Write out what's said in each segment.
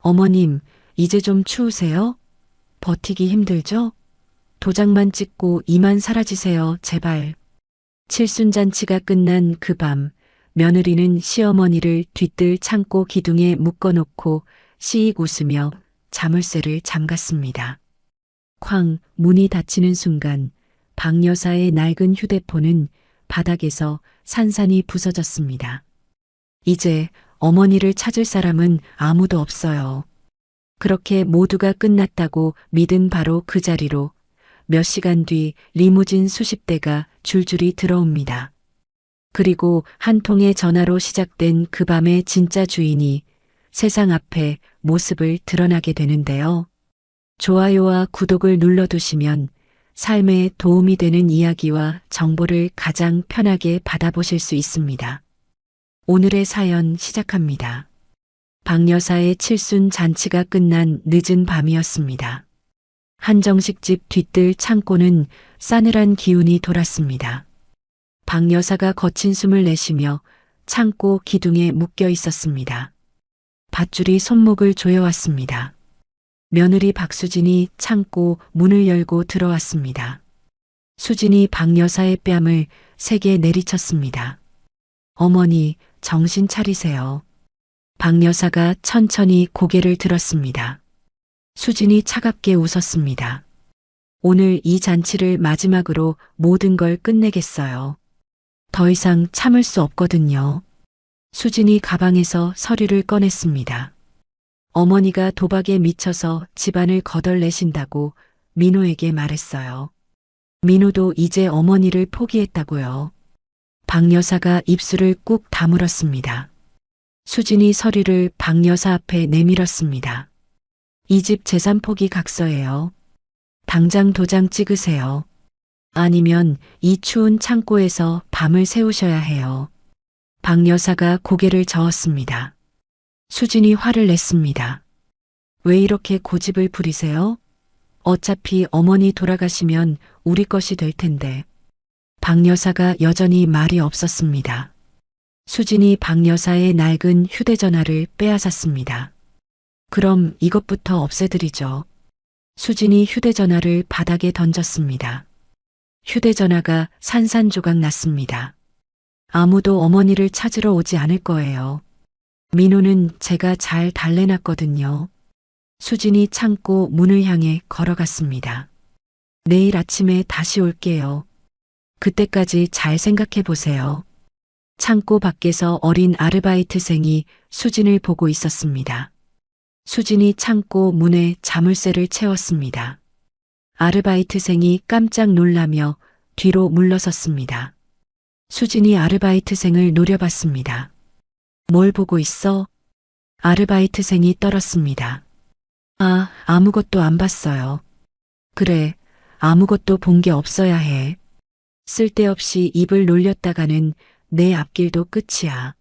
어머님, 이제 좀 추우세요? 버티기 힘들죠? 도장만 찍고 이만 사라지세요, 제발. 칠순잔치가 끝난 그 밤, 며느리는 시어머니를 뒤뜰 창고 기둥에 묶어놓고 시익 웃으며 자물쇠를 잠갔습니다. 쾅, 문이 닫히는 순간 박 여사의 낡은 휴대폰은 바닥에서 산산이 부서졌습니다. 이제 어머니를 찾을 사람은 아무도 없어요. 그렇게 모두가 끝났다고 믿은 바로 그 자리로 몇 시간 뒤 리무진 수십 대가 줄줄이 들어옵니다. 그리고 한 통의 전화로 시작된 그 밤의 진짜 주인이 세상 앞에 모습을 드러나게 되는데요. 좋아요와 구독을 눌러두시면 삶에 도움이 되는 이야기와 정보를 가장 편하게 받아보실 수 있습니다. 오늘의 사연 시작합니다. 박 여사의 칠순 잔치가 끝난 늦은 밤이었습니다. 한정식집 뒤뜰 창고는 싸늘한 기운이 돌았습니다. 박 여사가 거친 숨을 내쉬며 창고 기둥에 묶여 있었습니다. 밧줄이 손목을 조여왔습니다. 며느리 박수진이 창고 문을 열고 들어왔습니다. 수진이 박 여사의 뺨을 세게 내리쳤습니다. 어머니, 정신 차리세요. 박 여사가 천천히 고개를 들었습니다. 수진이 차갑게 웃었습니다. 오늘 이 잔치를 마지막으로 모든 걸 끝내겠어요. 더 이상 참을 수 없거든요. 수진이 가방에서 서류를 꺼냈습니다. 어머니가 도박에 미쳐서 집안을 거덜내신다고 민호에게 말했어요. 민호도 이제 어머니를 포기했다고요. 박 여사가 입술을 꾹 다물었습니다. 수진이 서류를 박 여사 앞에 내밀었습니다. 이 집 재산 포기 각서예요. 당장 도장 찍으세요. 아니면 이 추운 창고에서 밤을 새우셔야 해요. 박 여사가 고개를 저었습니다. 수진이 화를 냈습니다. 왜 이렇게 고집을 부리세요? 어차피 어머니 돌아가시면 우리 것이 될 텐데. 박 여사가 여전히 말이 없었습니다. 수진이 박 여사의 낡은 휴대전화를 빼앗았습니다. 그럼 이것부터 없애드리죠. 수진이 휴대전화를 바닥에 던졌습니다. 휴대전화가 산산조각 났습니다. 아무도 어머니를 찾으러 오지 않을 거예요. 민호는 제가 잘 달래놨거든요. 수진이 창고 문을 향해 걸어갔습니다. 내일 아침에 다시 올게요. 그때까지 잘 생각해 보세요. 창고 밖에서 어린 아르바이트생이 수진을 보고 있었습니다. 수진이 창고 문에 자물쇠를 채웠습니다. 아르바이트생이 깜짝 놀라며 뒤로 물러섰습니다. 수진이 아르바이트생을 노려봤습니다. 뭘 보고 있어? 아르바이트생이 떨었습니다. 아무것도 안 봤어요. 그래, 아무것도 본 게 없어야 해. 쓸데없이 입을 놀렸다가는 내 앞길도 끝이야.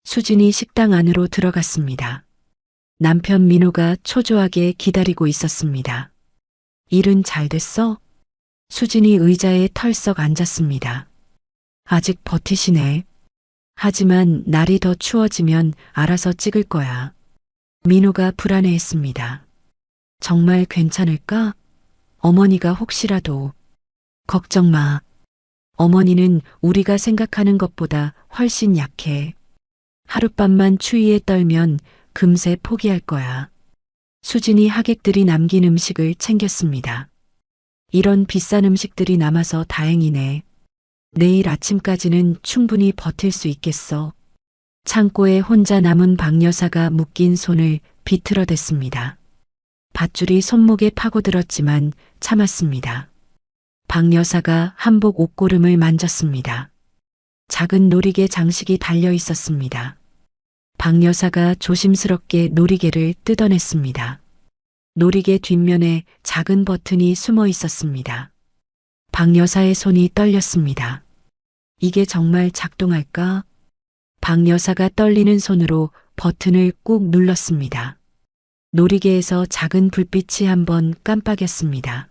수진이 식당 안으로 들어갔습니다. 남편 민호가 초조하게 기다리고 있었습니다. 일은 잘 됐어? 수진이 의자에 털썩 앉았습니다. 아직 버티시네. 하지만 날이 더 추워지면 알아서 찍을 거야. 민호가 불안해했습니다. 정말 괜찮을까? 어머니가 혹시라도. 걱정 마. 어머니는 우리가 생각하는 것보다 훨씬 약해. 하룻밤만 추위에 떨면 금세 포기할 거야. 수진이 하객들이 남긴 음식을 챙겼습니다. 이런 비싼 음식들이 남아서 다행이네. 내일 아침까지는 충분히 버틸 수 있겠어. 창고에 혼자 남은 박 여사가 묶인 손을 비틀어댔습니다. 밧줄이 손목에 파고들었지만 참았습니다. 박 여사가 한복 옷고름을 만졌습니다. 작은 놀이개 장식이 달려 있었습니다. 박 여사가 조심스럽게 놀이개를 뜯어냈습니다. 놀이개 뒷면에 작은 버튼이 숨어 있었습니다. 박 여사의 손이 떨렸습니다. 이게 정말 작동할까? 박 여사가 떨리는 손으로 버튼을 꾹 눌렀습니다. 놀이개에서 작은 불빛이 한번 깜빡였습니다.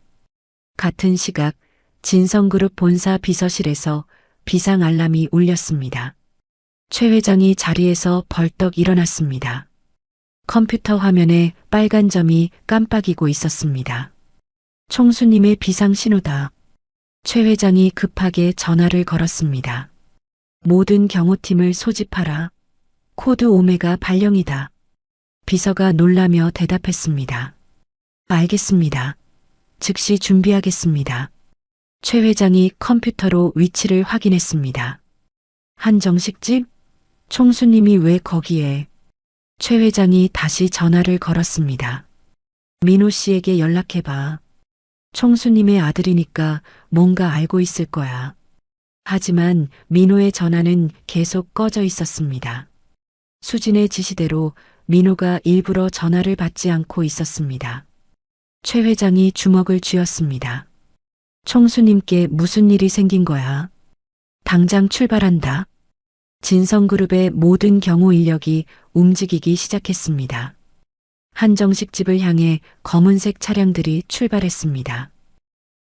같은 시각 진성그룹 본사 비서실에서 비상 알람이 울렸습니다. 최 회장이 자리에서 벌떡 일어났습니다. 컴퓨터 화면에 빨간 점이 깜빡이고 있었습니다. 총수님의 비상신호다. 최 회장이 급하게 전화를 걸었습니다. 모든 경호팀을 소집하라. 코드 오메가 발령이다. 비서가 놀라며 대답했습니다. 알겠습니다. 즉시 준비하겠습니다. 최 회장이 컴퓨터로 위치를 확인했습니다. 한정식 집? 총수님이 왜 거기에? 최 회장이 다시 전화를 걸었습니다. 민호 씨에게 연락해봐. 총수님의 아들이니까 뭔가 알고 있을 거야. 하지만 민호의 전화는 계속 꺼져 있었습니다. 수진의 지시대로 민호가 일부러 전화를 받지 않고 있었습니다. 최 회장이 주먹을 쥐었습니다. 총수님께 무슨 일이 생긴 거야? 당장 출발한다. 진성그룹의 모든 경호 인력이 움직이기 시작했습니다. 한정식 집을 향해 검은색 차량들이 출발했습니다.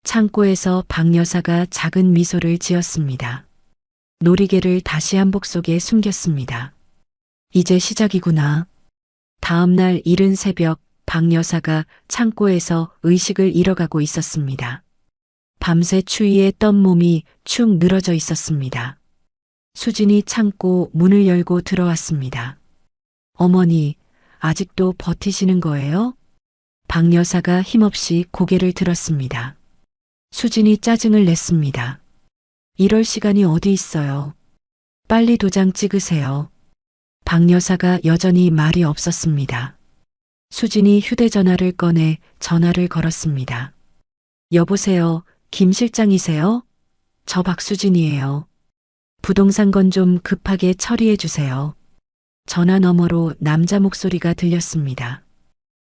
창고에서 박 여사가 작은 미소를 지었습니다. 놀이개를 다시 한복 속에 숨겼습니다. 이제 시작이구나. 다음 날 이른 새벽 박 여사가 창고에서 의식을 잃어가고 있었습니다. 밤새 추위에 떤 몸이 축 늘어져 있었습니다. 수진이 창고 문을 열고 들어왔습니다. 어머니, 아직도 버티시는 거예요? 박 여사가 힘없이 고개를 들었습니다. 수진이 짜증을 냈습니다. 이럴 시간이 어디 있어요. 빨리 도장 찍으세요. 박 여사가 여전히 말이 없었습니다. 수진이 휴대전화를 꺼내 전화를 걸었습니다. 여보세요, 김 실장이세요? 저 박수진이에요. 부동산 건 좀 급하게 처리해 주세요. 전화 너머로 남자 목소리가 들렸습니다.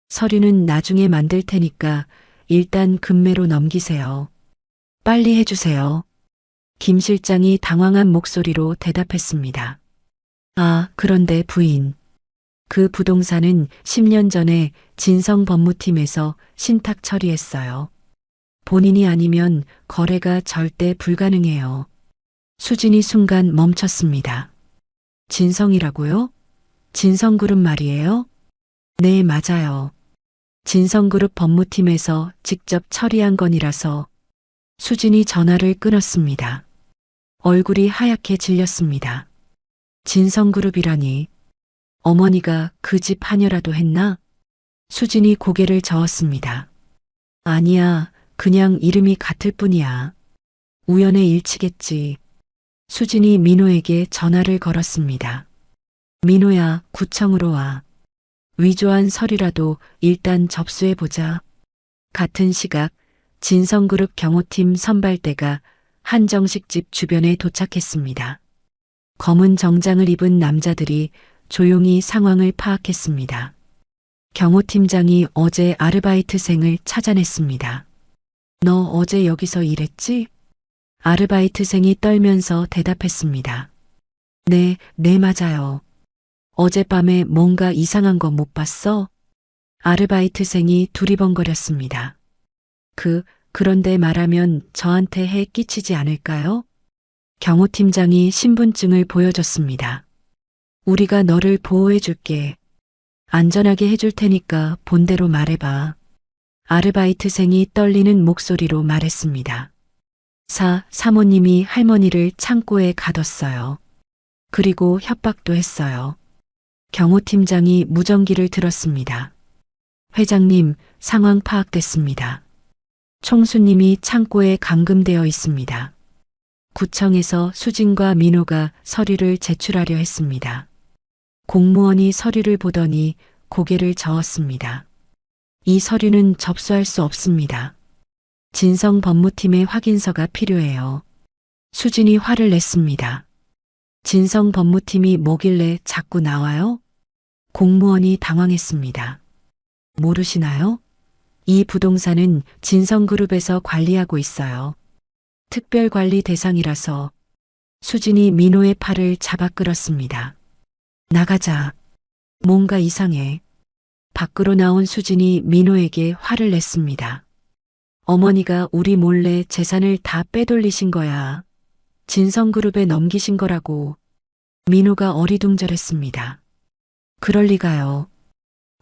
서류는 나중에 만들 테니까 일단 금매로 넘기세요. 빨리 해주세요. 김 실장이 당황한 목소리로 대답했습니다. 아, 그런데 부인. 그 부동산은 10년 전에 진성 법무팀에서 신탁 처리했어요. 본인이 아니면 거래가 절대 불가능해요. 수진이 순간 멈췄습니다. 진성이라고요? 진성그룹 말이에요? 네, 맞아요. 진성그룹 법무팀에서 직접 처리한 건이라서. 수진이 전화를 끊었습니다. 얼굴이 하얗게 질렸습니다. 진성그룹이라니. 어머니가 그 집 하녀라도 했나? 수진이 고개를 저었습니다. 아니야, 그냥 이름이 같을 뿐이야. 우연의 일치겠지. 수진이 민호에게 전화를 걸었습니다. 민호야, 구청으로 와. 위조한 서류라도 일단 접수해보자. 같은 시각 진성그룹 경호팀 선발대가 한정식 집 주변에 도착했습니다. 검은 정장을 입은 남자들이 조용히 상황을 파악했습니다. 경호팀장이 어제 아르바이트생을 찾아냈습니다. 너 어제 여기서 일했지? 아르바이트생이 떨면서 대답했습니다. 네, 맞아요. 어젯밤에 뭔가 이상한 거 못 봤어? 아르바이트생이 두리번거렸습니다. 그런데 말하면 저한테 해 끼치지 않을까요? 경호팀장이 신분증을 보여줬습니다. 우리가 너를 보호해 줄게. 안전하게 해줄 테니까 본대로 말해봐. 아르바이트생이 떨리는 목소리로 말했습니다. 사모님이 할머니를 창고에 가뒀어요. 그리고 협박도 했어요. 경호팀장이 무전기를 들었습니다. 회장님, 상황 파악됐습니다. 총수님이 창고에 감금되어 있습니다. 구청에서 수진과 민호가 서류를 제출하려 했습니다. 공무원이 서류를 보더니 고개를 저었습니다. 이 서류는 접수할 수 없습니다. 진성 법무팀의 확인서가 필요해요. 수진이 화를 냈습니다. 진성 법무팀이 뭐길래 자꾸 나와요? 공무원이 당황했습니다. 모르시나요? 이 부동산은 진성그룹에서 관리하고 있어요. 특별관리 대상이라서. 수진이 민호의 팔을 잡아 끌었습니다. 나가자. 뭔가 이상해. 밖으로 나온 수진이 민호에게 화를 냈습니다. 어머니가 우리 몰래 재산을 다 빼돌리신 거야. 진성그룹에 넘기신 거라고. 민호가 어리둥절했습니다. 그럴 리가요.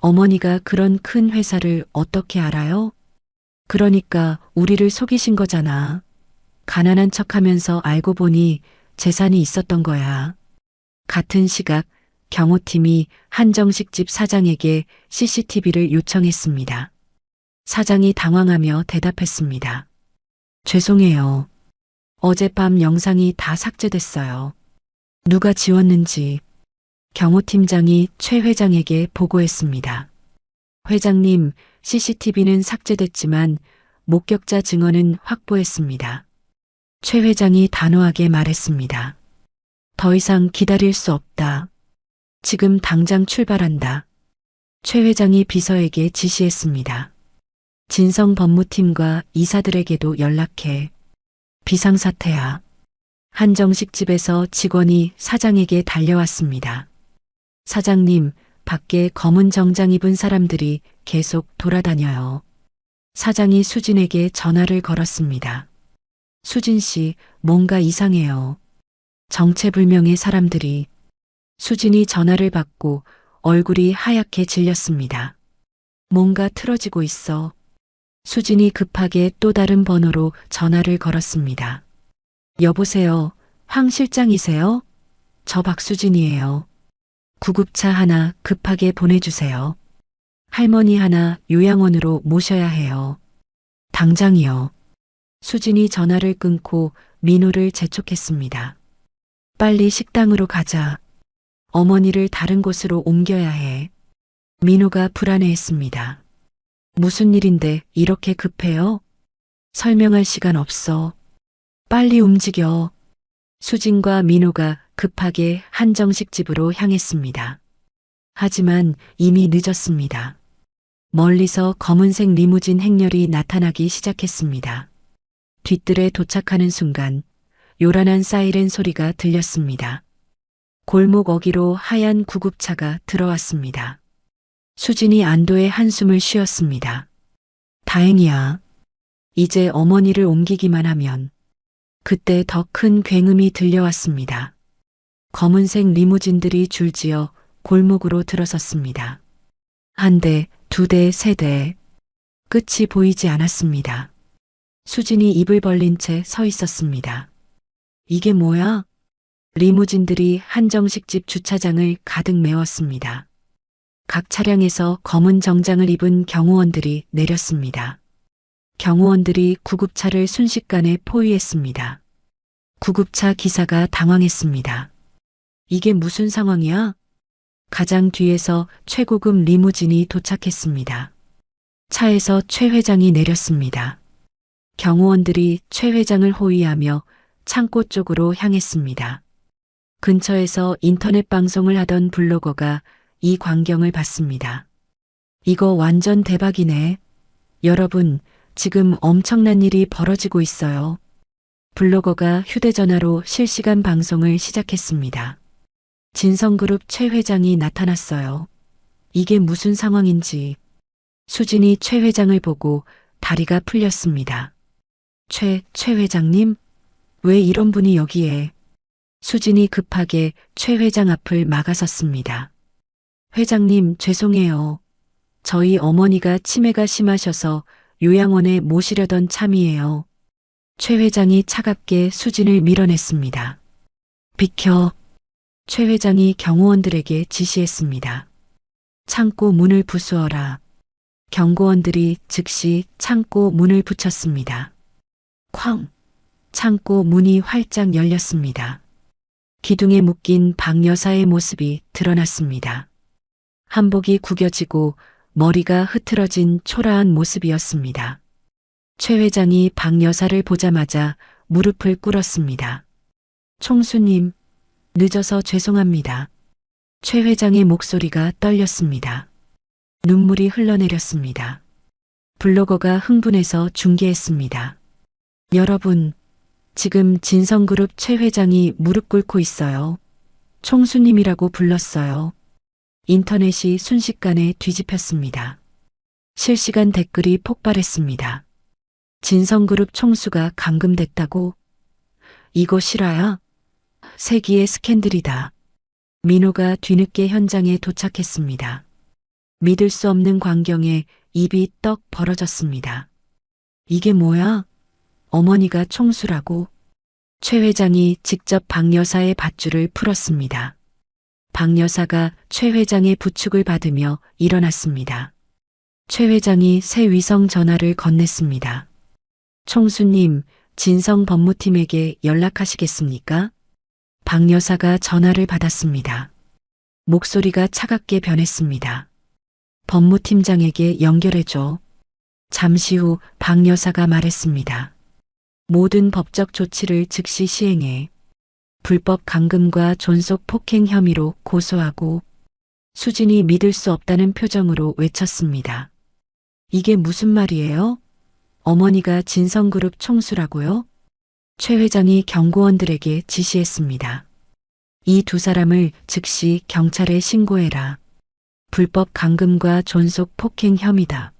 어머니가 그런 큰 회사를 어떻게 알아요? 그러니까 우리를 속이신 거잖아. 가난한 척하면서 알고 보니 재산이 있었던 거야. 같은 시각 경호팀이 한정식 집 사장에게 CCTV를 요청했습니다. 사장이 당황하며 대답했습니다. 죄송해요. 어젯밤 영상이 다 삭제됐어요. 누가 지웠는지 경호팀장이 최 회장에게 보고했습니다. 회장님, CCTV는 삭제됐지만 목격자 증언은 확보했습니다. 최 회장이 단호하게 말했습니다. 더 이상 기다릴 수 없다. 지금 당장 출발한다. 최 회장이 비서에게 지시했습니다. 진성 법무팀과 이사들에게도 연락해. 비상사태야. 한정식 집에서 직원이 사장에게 달려왔습니다. 사장님, 밖에 검은 정장 입은 사람들이 계속 돌아다녀요. 사장이 수진에게 전화를 걸었습니다. 수진 씨, 뭔가 이상해요. 정체불명의 사람들이. 수진이 전화를 받고 얼굴이 하얗게 질렸습니다. 뭔가 틀어지고 있어. 수진이 급하게 또 다른 번호로 전화를 걸었습니다. 여보세요, 황 실장이세요? 저 박수진이에요. 구급차 하나 급하게 보내주세요. 할머니 하나 요양원으로 모셔야 해요. 당장이요. 수진이 전화를 끊고 민호를 재촉했습니다. 빨리 식당으로 가자. 어머니를 다른 곳으로 옮겨야 해. 민호가 불안해했습니다. 무슨 일인데 이렇게 급해요? 설명할 시간 없어. 빨리 움직여. 수진과 민호가 급하게 한정식 집으로 향했습니다. 하지만 이미 늦었습니다. 멀리서 검은색 리무진 행렬이 나타나기 시작했습니다. 뒤뜰에 도착하는 순간 요란한 사이렌 소리가 들렸습니다. 골목 어귀로 하얀 구급차가 들어왔습니다. 수진이 안도의 한숨을 쉬었습니다. 다행이야. 이제 어머니를 옮기기만 하면. 그때 더 큰 굉음이 들려왔습니다. 검은색 리무진들이 줄지어 골목으로 들어섰습니다. 한 대, 두 대, 세 대. 끝이 보이지 않았습니다. 수진이 입을 벌린 채 서 있었습니다. 이게 뭐야? 리무진들이 한정식 집 주차장을 가득 메웠습니다. 각 차량에서 검은 정장을 입은 경호원들이 내렸습니다. 경호원들이 구급차를 순식간에 포위했습니다. 구급차 기사가 당황했습니다. 이게 무슨 상황이야? 가장 뒤에서 최고급 리무진이 도착했습니다. 차에서 최 회장이 내렸습니다. 경호원들이 최 회장을 호위하며 창고 쪽으로 향했습니다. 근처에서 인터넷 방송을 하던 블로거가 이 광경을 봤습니다. 이거 완전 대박이네. 여러분, 지금 엄청난 일이 벌어지고 있어요. 블로거가 휴대전화로 실시간 방송을 시작했습니다. 진성그룹 최 회장이 나타났어요. 이게 무슨 상황인지. 수진이 최 회장을 보고 다리가 풀렸습니다. 최 회장님? 왜 이런 분이 여기에? 수진이 급하게 최 회장 앞을 막아섰습니다. 회장님, 죄송해요. 저희 어머니가 치매가 심하셔서 요양원에 모시려던 참이에요. 최 회장이 차갑게 수진을 밀어냈습니다. 비켜. 최 회장이 경호원들에게 지시했습니다. 창고 문을 부수어라. 경고원들이 즉시 창고 문을 붙였습니다. 쾅! 창고 문이 활짝 열렸습니다. 기둥에 묶인 박 여사의 모습이 드러났습니다. 한복이 구겨지고 머리가 흐트러진 초라한 모습이었습니다. 최 회장이 박 여사를 보자마자 무릎을 꿇었습니다. 총수님, 늦어서 죄송합니다. 최 회장의 목소리가 떨렸습니다. 눈물이 흘러내렸습니다. 블로거가 흥분해서 중계했습니다. 여러분, 지금 진성그룹 최 회장이 무릎 꿇고 있어요. 총수님이라고 불렀어요. 인터넷이 순식간에 뒤집혔습니다. 실시간 댓글이 폭발했습니다. 진성그룹 총수가 감금됐다고? 이거 실화야? 세기의 스캔들이다. 민호가 뒤늦게 현장에 도착했습니다. 믿을 수 없는 광경에 입이 떡 벌어졌습니다. 이게 뭐야? 어머니가 총수라고? 최 회장이 직접 박 여사의 밧줄을 풀었습니다. 박 여사가 최 회장의 부축을 받으며 일어났습니다. 최 회장이 새 위성 전화를 건넸습니다. 총수님, 진성 법무팀에게 연락하시겠습니까? 박 여사가 전화를 받았습니다. 목소리가 차갑게 변했습니다. 법무팀장에게 연결해줘. 잠시 후 박 여사가 말했습니다. 모든 법적 조치를 즉시 시행해. 불법 감금과 존속 폭행 혐의로 고소하고. 수진이 믿을 수 없다는 표정으로 외쳤습니다. 이게 무슨 말이에요? 어머니가 진성그룹 총수라고요? 최 회장이 경고원들에게 지시했습니다. 이 두 사람을 즉시 경찰에 신고해라. 불법 감금과 존속 폭행 혐의다.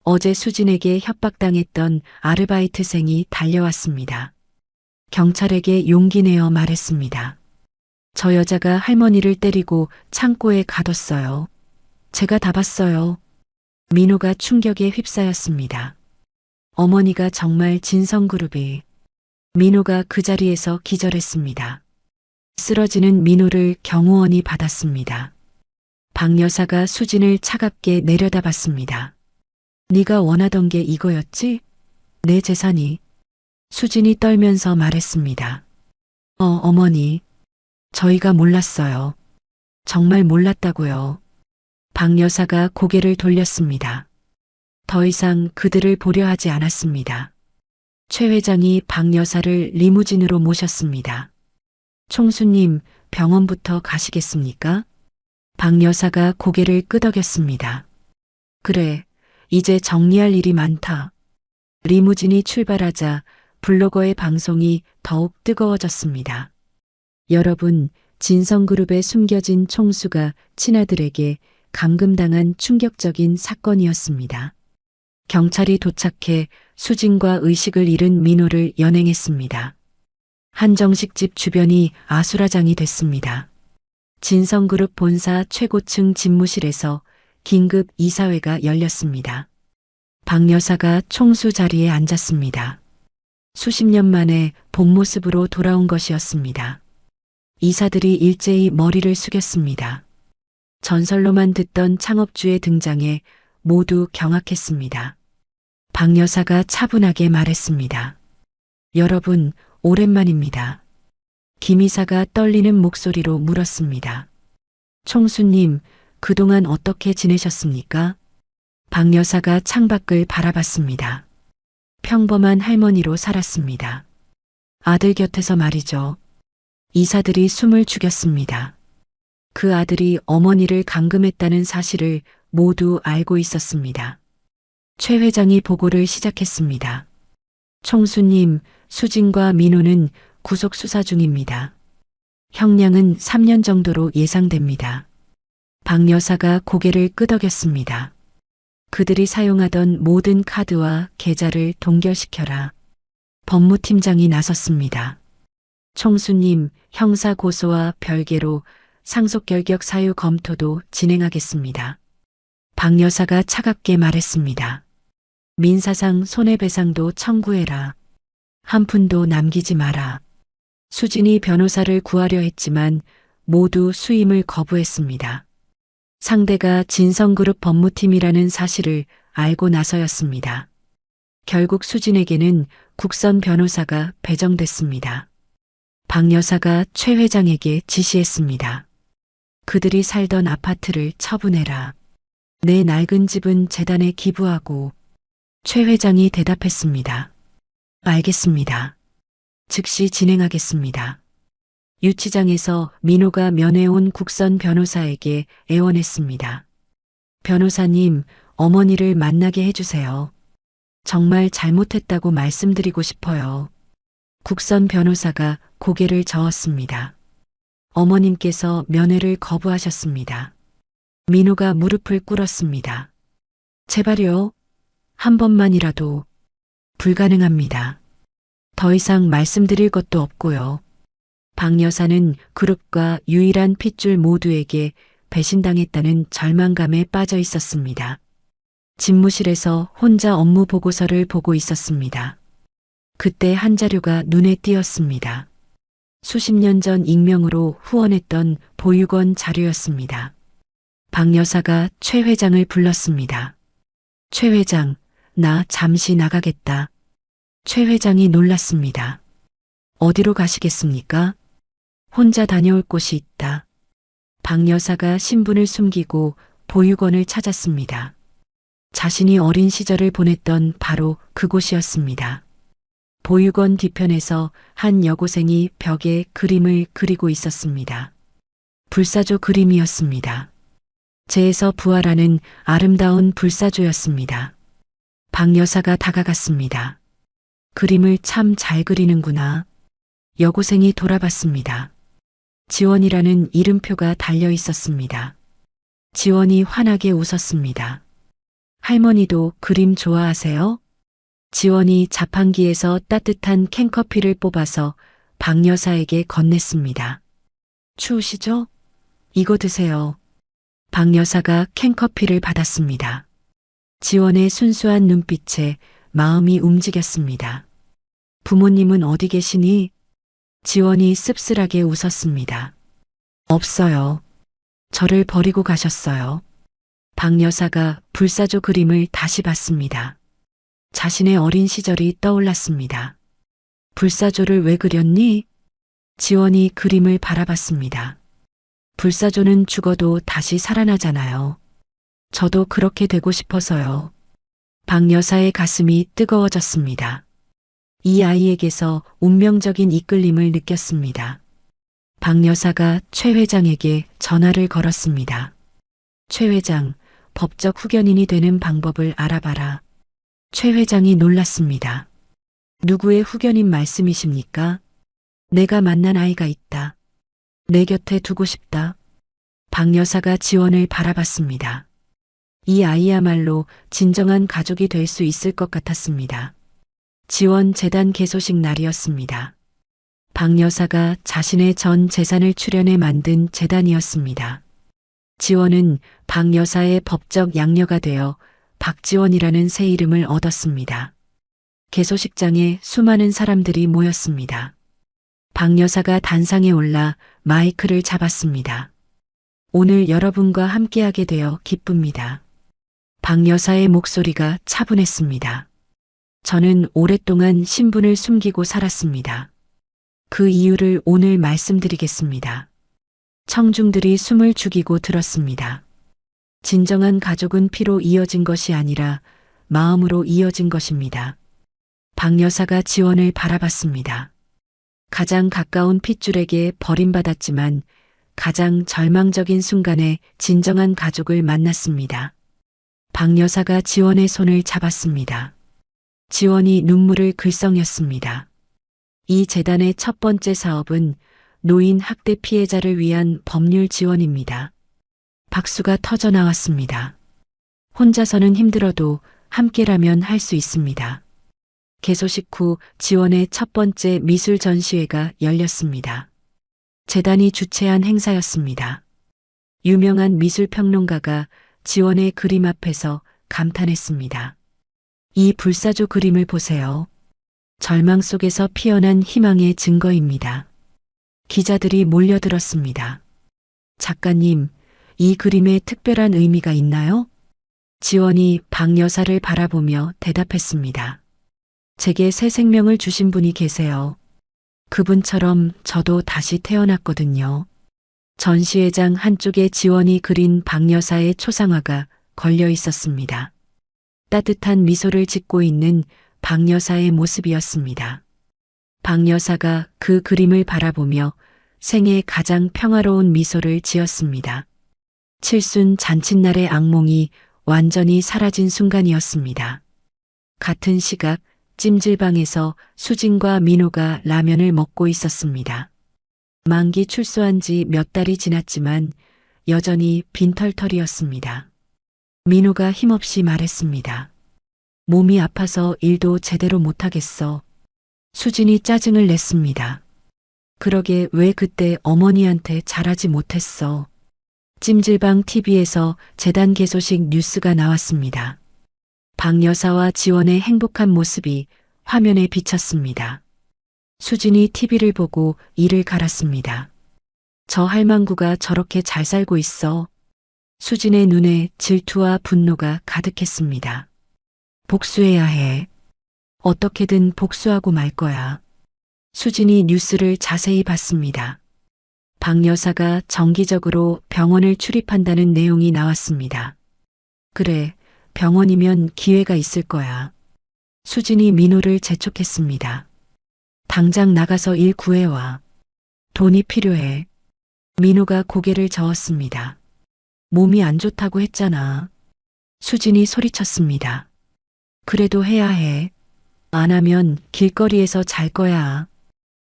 어제 수진에게 협박당했던 아르바이트생이 달려왔습니다. 경찰에게 용기 내어 말했습니다. 저 여자가 할머니를 때리고 창고에 가뒀어요. 제가 다 봤어요. 민호가 충격에 휩싸였습니다. 어머니가 정말 진성그룹이. 민호가 그 자리에서 기절했습니다. 쓰러지는 민호를 경호원이 받았습니다. 박 여사가 수진을 차갑게 내려다봤습니다. 네가 원하던 게 이거였지? 내 재산이. 수진이 떨면서 말했습니다. 어머니. 저희가 몰랐어요. 정말 몰랐다고요. 박 여사가 고개를 돌렸습니다. 더 이상 그들을 보려 하지 않았습니다. 최 회장이 박 여사를 리무진으로 모셨습니다. 총수님, 병원부터 가시겠습니까? 박 여사가 고개를 끄덕였습니다. 그래, 이제 정리할 일이 많다. 리무진이 출발하자 블로거의 방송이 더욱 뜨거워졌습니다. 여러분, 진성그룹에 숨겨진 총수가 친아들에게 감금당한 충격적인 사건이었습니다. 경찰이 도착해 수진과 의식을 잃은 민호를 연행했습니다. 한정식 집 주변이 아수라장이 됐습니다. 진성그룹 본사 최고층 집무실에서 긴급 이사회가 열렸습니다. 박 여사가 총수 자리에 앉았습니다. 수십 년 만에 본 모습으로 돌아온 것이었습니다. 이사들이 일제히 머리를 숙였습니다. 전설로만 듣던 창업주의 등장에 모두 경악했습니다. 박 여사가 차분하게 말했습니다. 여러분, 오랜만입니다. 김 이사가 떨리는 목소리로 물었습니다. 총수님, 그동안 어떻게 지내셨습니까? 박 여사가 창밖을 바라봤습니다. 평범한 할머니로 살았습니다. 아들 곁에서 말이죠. 이사들이 숨을 죽였습니다. 그 아들이 어머니를 감금했다는 사실을 모두 알고 있었습니다. 최 회장이 보고를 시작했습니다. 총수님, 수진과 민호는 구속 수사 중입니다. 형량은 3년 정도로 예상됩니다. 박 여사가 고개를 끄덕였습니다. 그들이 사용하던 모든 카드와 계좌를 동결시켜라. 법무팀장이 나섰습니다. 총수님, 형사 고소와 별개로 상속결격 사유 검토도 진행하겠습니다. 박 여사가 차갑게 말했습니다. 민사상 손해배상도 청구해라. 한 푼도 남기지 마라. 수진이 변호사를 구하려 했지만 모두 수임을 거부했습니다. 상대가 진성그룹 법무팀이라는 사실을 알고 나서였습니다. 결국 수진에게는 국선 변호사가 배정됐습니다. 박 여사가 최 회장에게 지시했습니다. 그들이 살던 아파트를 처분해라. 내 낡은 집은 재단에 기부하고. 최 회장이 대답했습니다. 알겠습니다. 즉시 진행하겠습니다. 유치장에서 민호가 면회온 국선 변호사에게 애원했습니다. 변호사님, 어머니를 만나게 해주세요. 정말 잘못했다고 말씀드리고 싶어요. 국선 변호사가 고개를 저었습니다. 어머님께서 면회를 거부하셨습니다. 민호가 무릎을 꿇었습니다. 제발요. 한 번만이라도. 불가능합니다. 더 이상 말씀드릴 것도 없고요. 박 여사는 그룹과 유일한 핏줄 모두에게 배신당했다는 절망감에 빠져 있었습니다. 집무실에서 혼자 업무 보고서를 보고 있었습니다. 그때 한 자료가 눈에 띄었습니다. 수십 년 전 익명으로 후원했던 보육원 자료였습니다. 박 여사가 최 회장을 불렀습니다. 최 회장, 나 잠시 나가겠다. 최 회장이 놀랐습니다. 어디로 가시겠습니까? 혼자 다녀올 곳이 있다. 박 여사가 신분을 숨기고 보육원을 찾았습니다. 자신이 어린 시절을 보냈던 바로 그곳이었습니다. 보육원 뒤편에서 한 여고생이 벽에 그림을 그리고 있었습니다. 불사조 그림이었습니다. 재에서 부활하는 아름다운 불사조였습니다. 박 여사가 다가갔습니다. 그림을 참 잘 그리는구나. 여고생이 돌아봤습니다. 지원이라는 이름표가 달려 있었습니다. 지원이 환하게 웃었습니다. 할머니도 그림 좋아하세요? 지원이 자판기에서 따뜻한 캔커피를 뽑아서 박 여사에게 건넸습니다. 추우시죠? 이거 드세요. 박 여사가 캔커피를 받았습니다. 지원의 순수한 눈빛에 마음이 움직였습니다. 부모님은 어디 계시니? 지원이 씁쓸하게 웃었습니다. 없어요. 저를 버리고 가셨어요. 박 여사가 불사조 그림을 다시 봤습니다. 자신의 어린 시절이 떠올랐습니다. 불사조를 왜 그렸니? 지원이 그림을 바라봤습니다. 불사조는 죽어도 다시 살아나잖아요. 저도 그렇게 되고 싶어서요. 박 여사의 가슴이 뜨거워졌습니다. 이 아이에게서 운명적인 이끌림을 느꼈습니다. 박 여사가 최 회장에게 전화를 걸었습니다. 최 회장, 법적 후견인이 되는 방법을 알아봐라. 최 회장이 놀랐습니다. 누구의 후견인 말씀이십니까? 내가 만난 아이가 있다. 내 곁에 두고 싶다. 박 여사가 지원을 바라봤습니다. 이 아이야말로 진정한 가족이 될 수 있을 것 같았습니다. 지원 재단 개소식 날이었습니다. 박 여사가 자신의 전 재산을 출연해 만든 재단이었습니다. 지원은 박 여사의 법적 양녀가 되어 박지원이라는 새 이름을 얻었습니다. 개소식장에 수많은 사람들이 모였습니다. 박 여사가 단상에 올라 마이크를 잡았습니다. 오늘 여러분과 함께하게 되어 기쁩니다. 박 여사의 목소리가 차분했습니다. 저는 오랫동안 신분을 숨기고 살았습니다. 그 이유를 오늘 말씀드리겠습니다. 청중들이 숨을 죽이고 들었습니다. 진정한 가족은 피로 이어진 것이 아니라 마음으로 이어진 것입니다. 박 여사가 지원을 바라봤습니다. 가장 가까운 핏줄에게 버림받았지만 가장 절망적인 순간에 진정한 가족을 만났습니다. 박 여사가 지원의 손을 잡았습니다. 지원이 눈물을 글썽였습니다. 이 재단의 첫 번째 사업은 노인 학대 피해자를 위한 법률 지원입니다. 박수가 터져 나왔습니다. 혼자서는 힘들어도 함께라면 할 수 있습니다. 개소식 후 지원의 첫 번째 미술 전시회가 열렸습니다. 재단이 주최한 행사였습니다. 유명한 미술평론가가 지원의 그림 앞에서 감탄했습니다. 이 불사조 그림을 보세요. 절망 속에서 피어난 희망의 증거입니다. 기자들이 몰려들었습니다. 작가님, 이 그림에 특별한 의미가 있나요? 지원이 박 여사를 바라보며 대답했습니다. 제게 새 생명을 주신 분이 계세요. 그분처럼 저도 다시 태어났거든요. 전시회장 한쪽에 지원이 그린 박 여사의 초상화가 걸려 있었습니다. 따뜻한 미소를 짓고 있는 박 여사의 모습이었습니다. 박 여사가 그 그림을 바라보며 생애 가장 평화로운 미소를 지었습니다. 칠순 잔칫날의 악몽이 완전히 사라진 순간이었습니다. 같은 시각 찜질방에서 수진과 민호가 라면을 먹고 있었습니다. 만기 출소한 지 몇 달이 지났지만 여전히 빈털털이었습니다. 민호가 힘없이 말했습니다. 몸이 아파서 일도 제대로 못하겠어. 수진이 짜증을 냈습니다. 그러게 왜 그때 어머니한테 잘하지 못했어. 찜질방 TV에서 재단 개소식 뉴스가 나왔습니다. 박 여사와 지원의 행복한 모습이 화면에 비쳤습니다. 수진이 TV를 보고 이를 갈았습니다. 저 할망구가 저렇게 잘 살고 있어. 수진의 눈에 질투와 분노가 가득했습니다. 복수해야 해. 어떻게든 복수하고 말 거야. 수진이 뉴스를 자세히 봤습니다. 박 여사가 정기적으로 병원을 출입한다는 내용이 나왔습니다. 그래, 병원이면 기회가 있을 거야. 수진이 민호를 재촉했습니다. 당장 나가서 일 구해와. 돈이 필요해. 민호가 고개를 저었습니다. 몸이 안 좋다고 했잖아. 수진이 소리쳤습니다. 그래도 해야 해. 안 하면 길거리에서 잘 거야.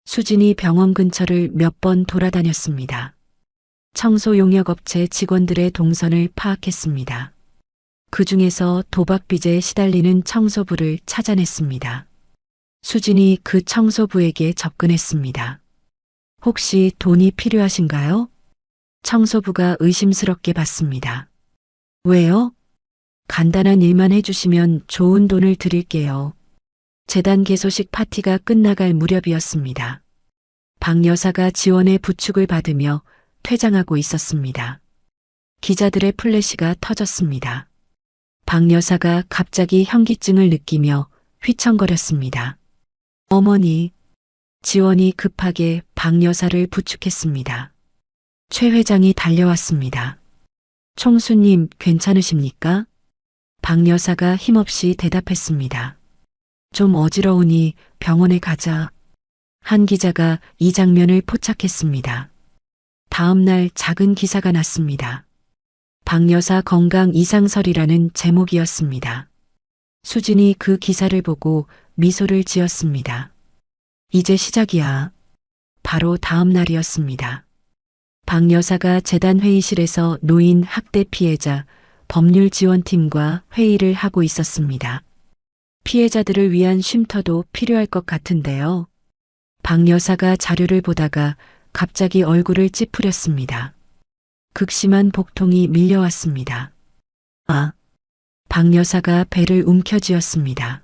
수진이 병원 근처를 몇 번 돌아다녔습니다. 청소 용역업체 직원들의 동선을 파악했습니다. 그 중에서 도박 빚에 시달리는 청소부를 찾아냈습니다. 수진이 그 청소부에게 접근했습니다. 혹시 돈이 필요하신가요? 청소부가 의심스럽게 봤습니다. 왜요? 간단한 일만 해주시면 좋은 돈을 드릴게요. 재단 개소식 파티가 끝나갈 무렵이었습니다. 박 여사가 지원의 부축을 받으며 퇴장하고 있었습니다. 기자들의 플래시가 터졌습니다. 박 여사가 갑자기 현기증을 느끼며 휘청거렸습니다. 어머니, 지원이 급하게 박 여사를 부축했습니다. 최 회장이 달려왔습니다. 총수님 괜찮으십니까? 박 여사가 힘없이 대답했습니다. 좀 어지러우니 병원에 가자. 한 기자가 이 장면을 포착했습니다. 다음 날 작은 기사가 났습니다. 박 여사 건강 이상설이라는 제목이었습니다. 수진이 그 기사를 보고 미소를 지었습니다. 이제 시작이야. 바로 다음 날이었습니다. 박 여사가 재단 회의실에서 노인 학대 피해자 법률지원팀과 회의를 하고 있었습니다. 피해자들을 위한 쉼터도 필요할 것 같은데요. 박 여사가 자료를 보다가 갑자기 얼굴을 찌푸렸습니다. 극심한 복통이 밀려왔습니다. 아! 박 여사가 배를 움켜쥐었습니다.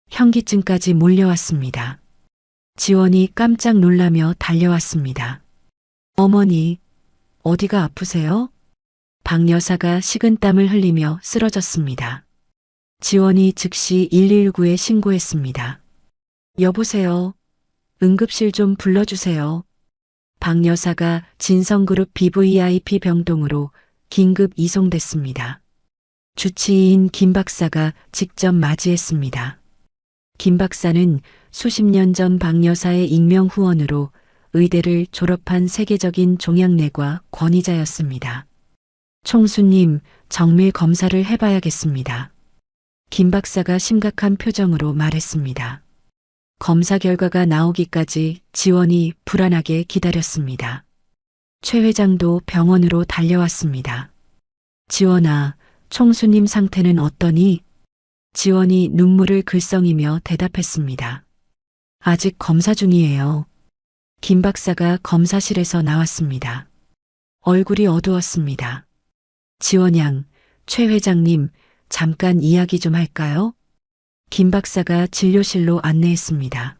현기증까지 몰려왔습니다. 지원이 깜짝 놀라며 달려왔습니다. 어머니, 어디가 아프세요? 박 여사가 식은땀을 흘리며 쓰러졌습니다. 지원이 즉시 119에 신고했습니다. 여보세요. 응급실 좀 불러주세요. 박 여사가 진성그룹 BVIP 병동으로 긴급 이송됐습니다. 주치의인 김 박사가 직접 맞이했습니다. 김 박사는 수십 년 전 박 여사의 익명 후원으로 의대를 졸업한 세계적인 종양내과 권위자였습니다. 총수님, 정밀 검사를 해봐야겠습니다. 김 박사가 심각한 표정으로 말했습니다. 검사 결과가 나오기까지 지원이 불안하게 기다렸습니다. 최 회장도 병원으로 달려왔습니다. 지원아, 총수님 상태는 어떠니? 지원이 눈물을 글썽이며 대답했습니다. 아직 검사 중이에요. 김 박사가 검사실에서 나왔습니다. 얼굴이 어두웠습니다. 지원 양, 최 회장님, 잠깐 이야기 좀 할까요? 김 박사가 진료실로 안내했습니다.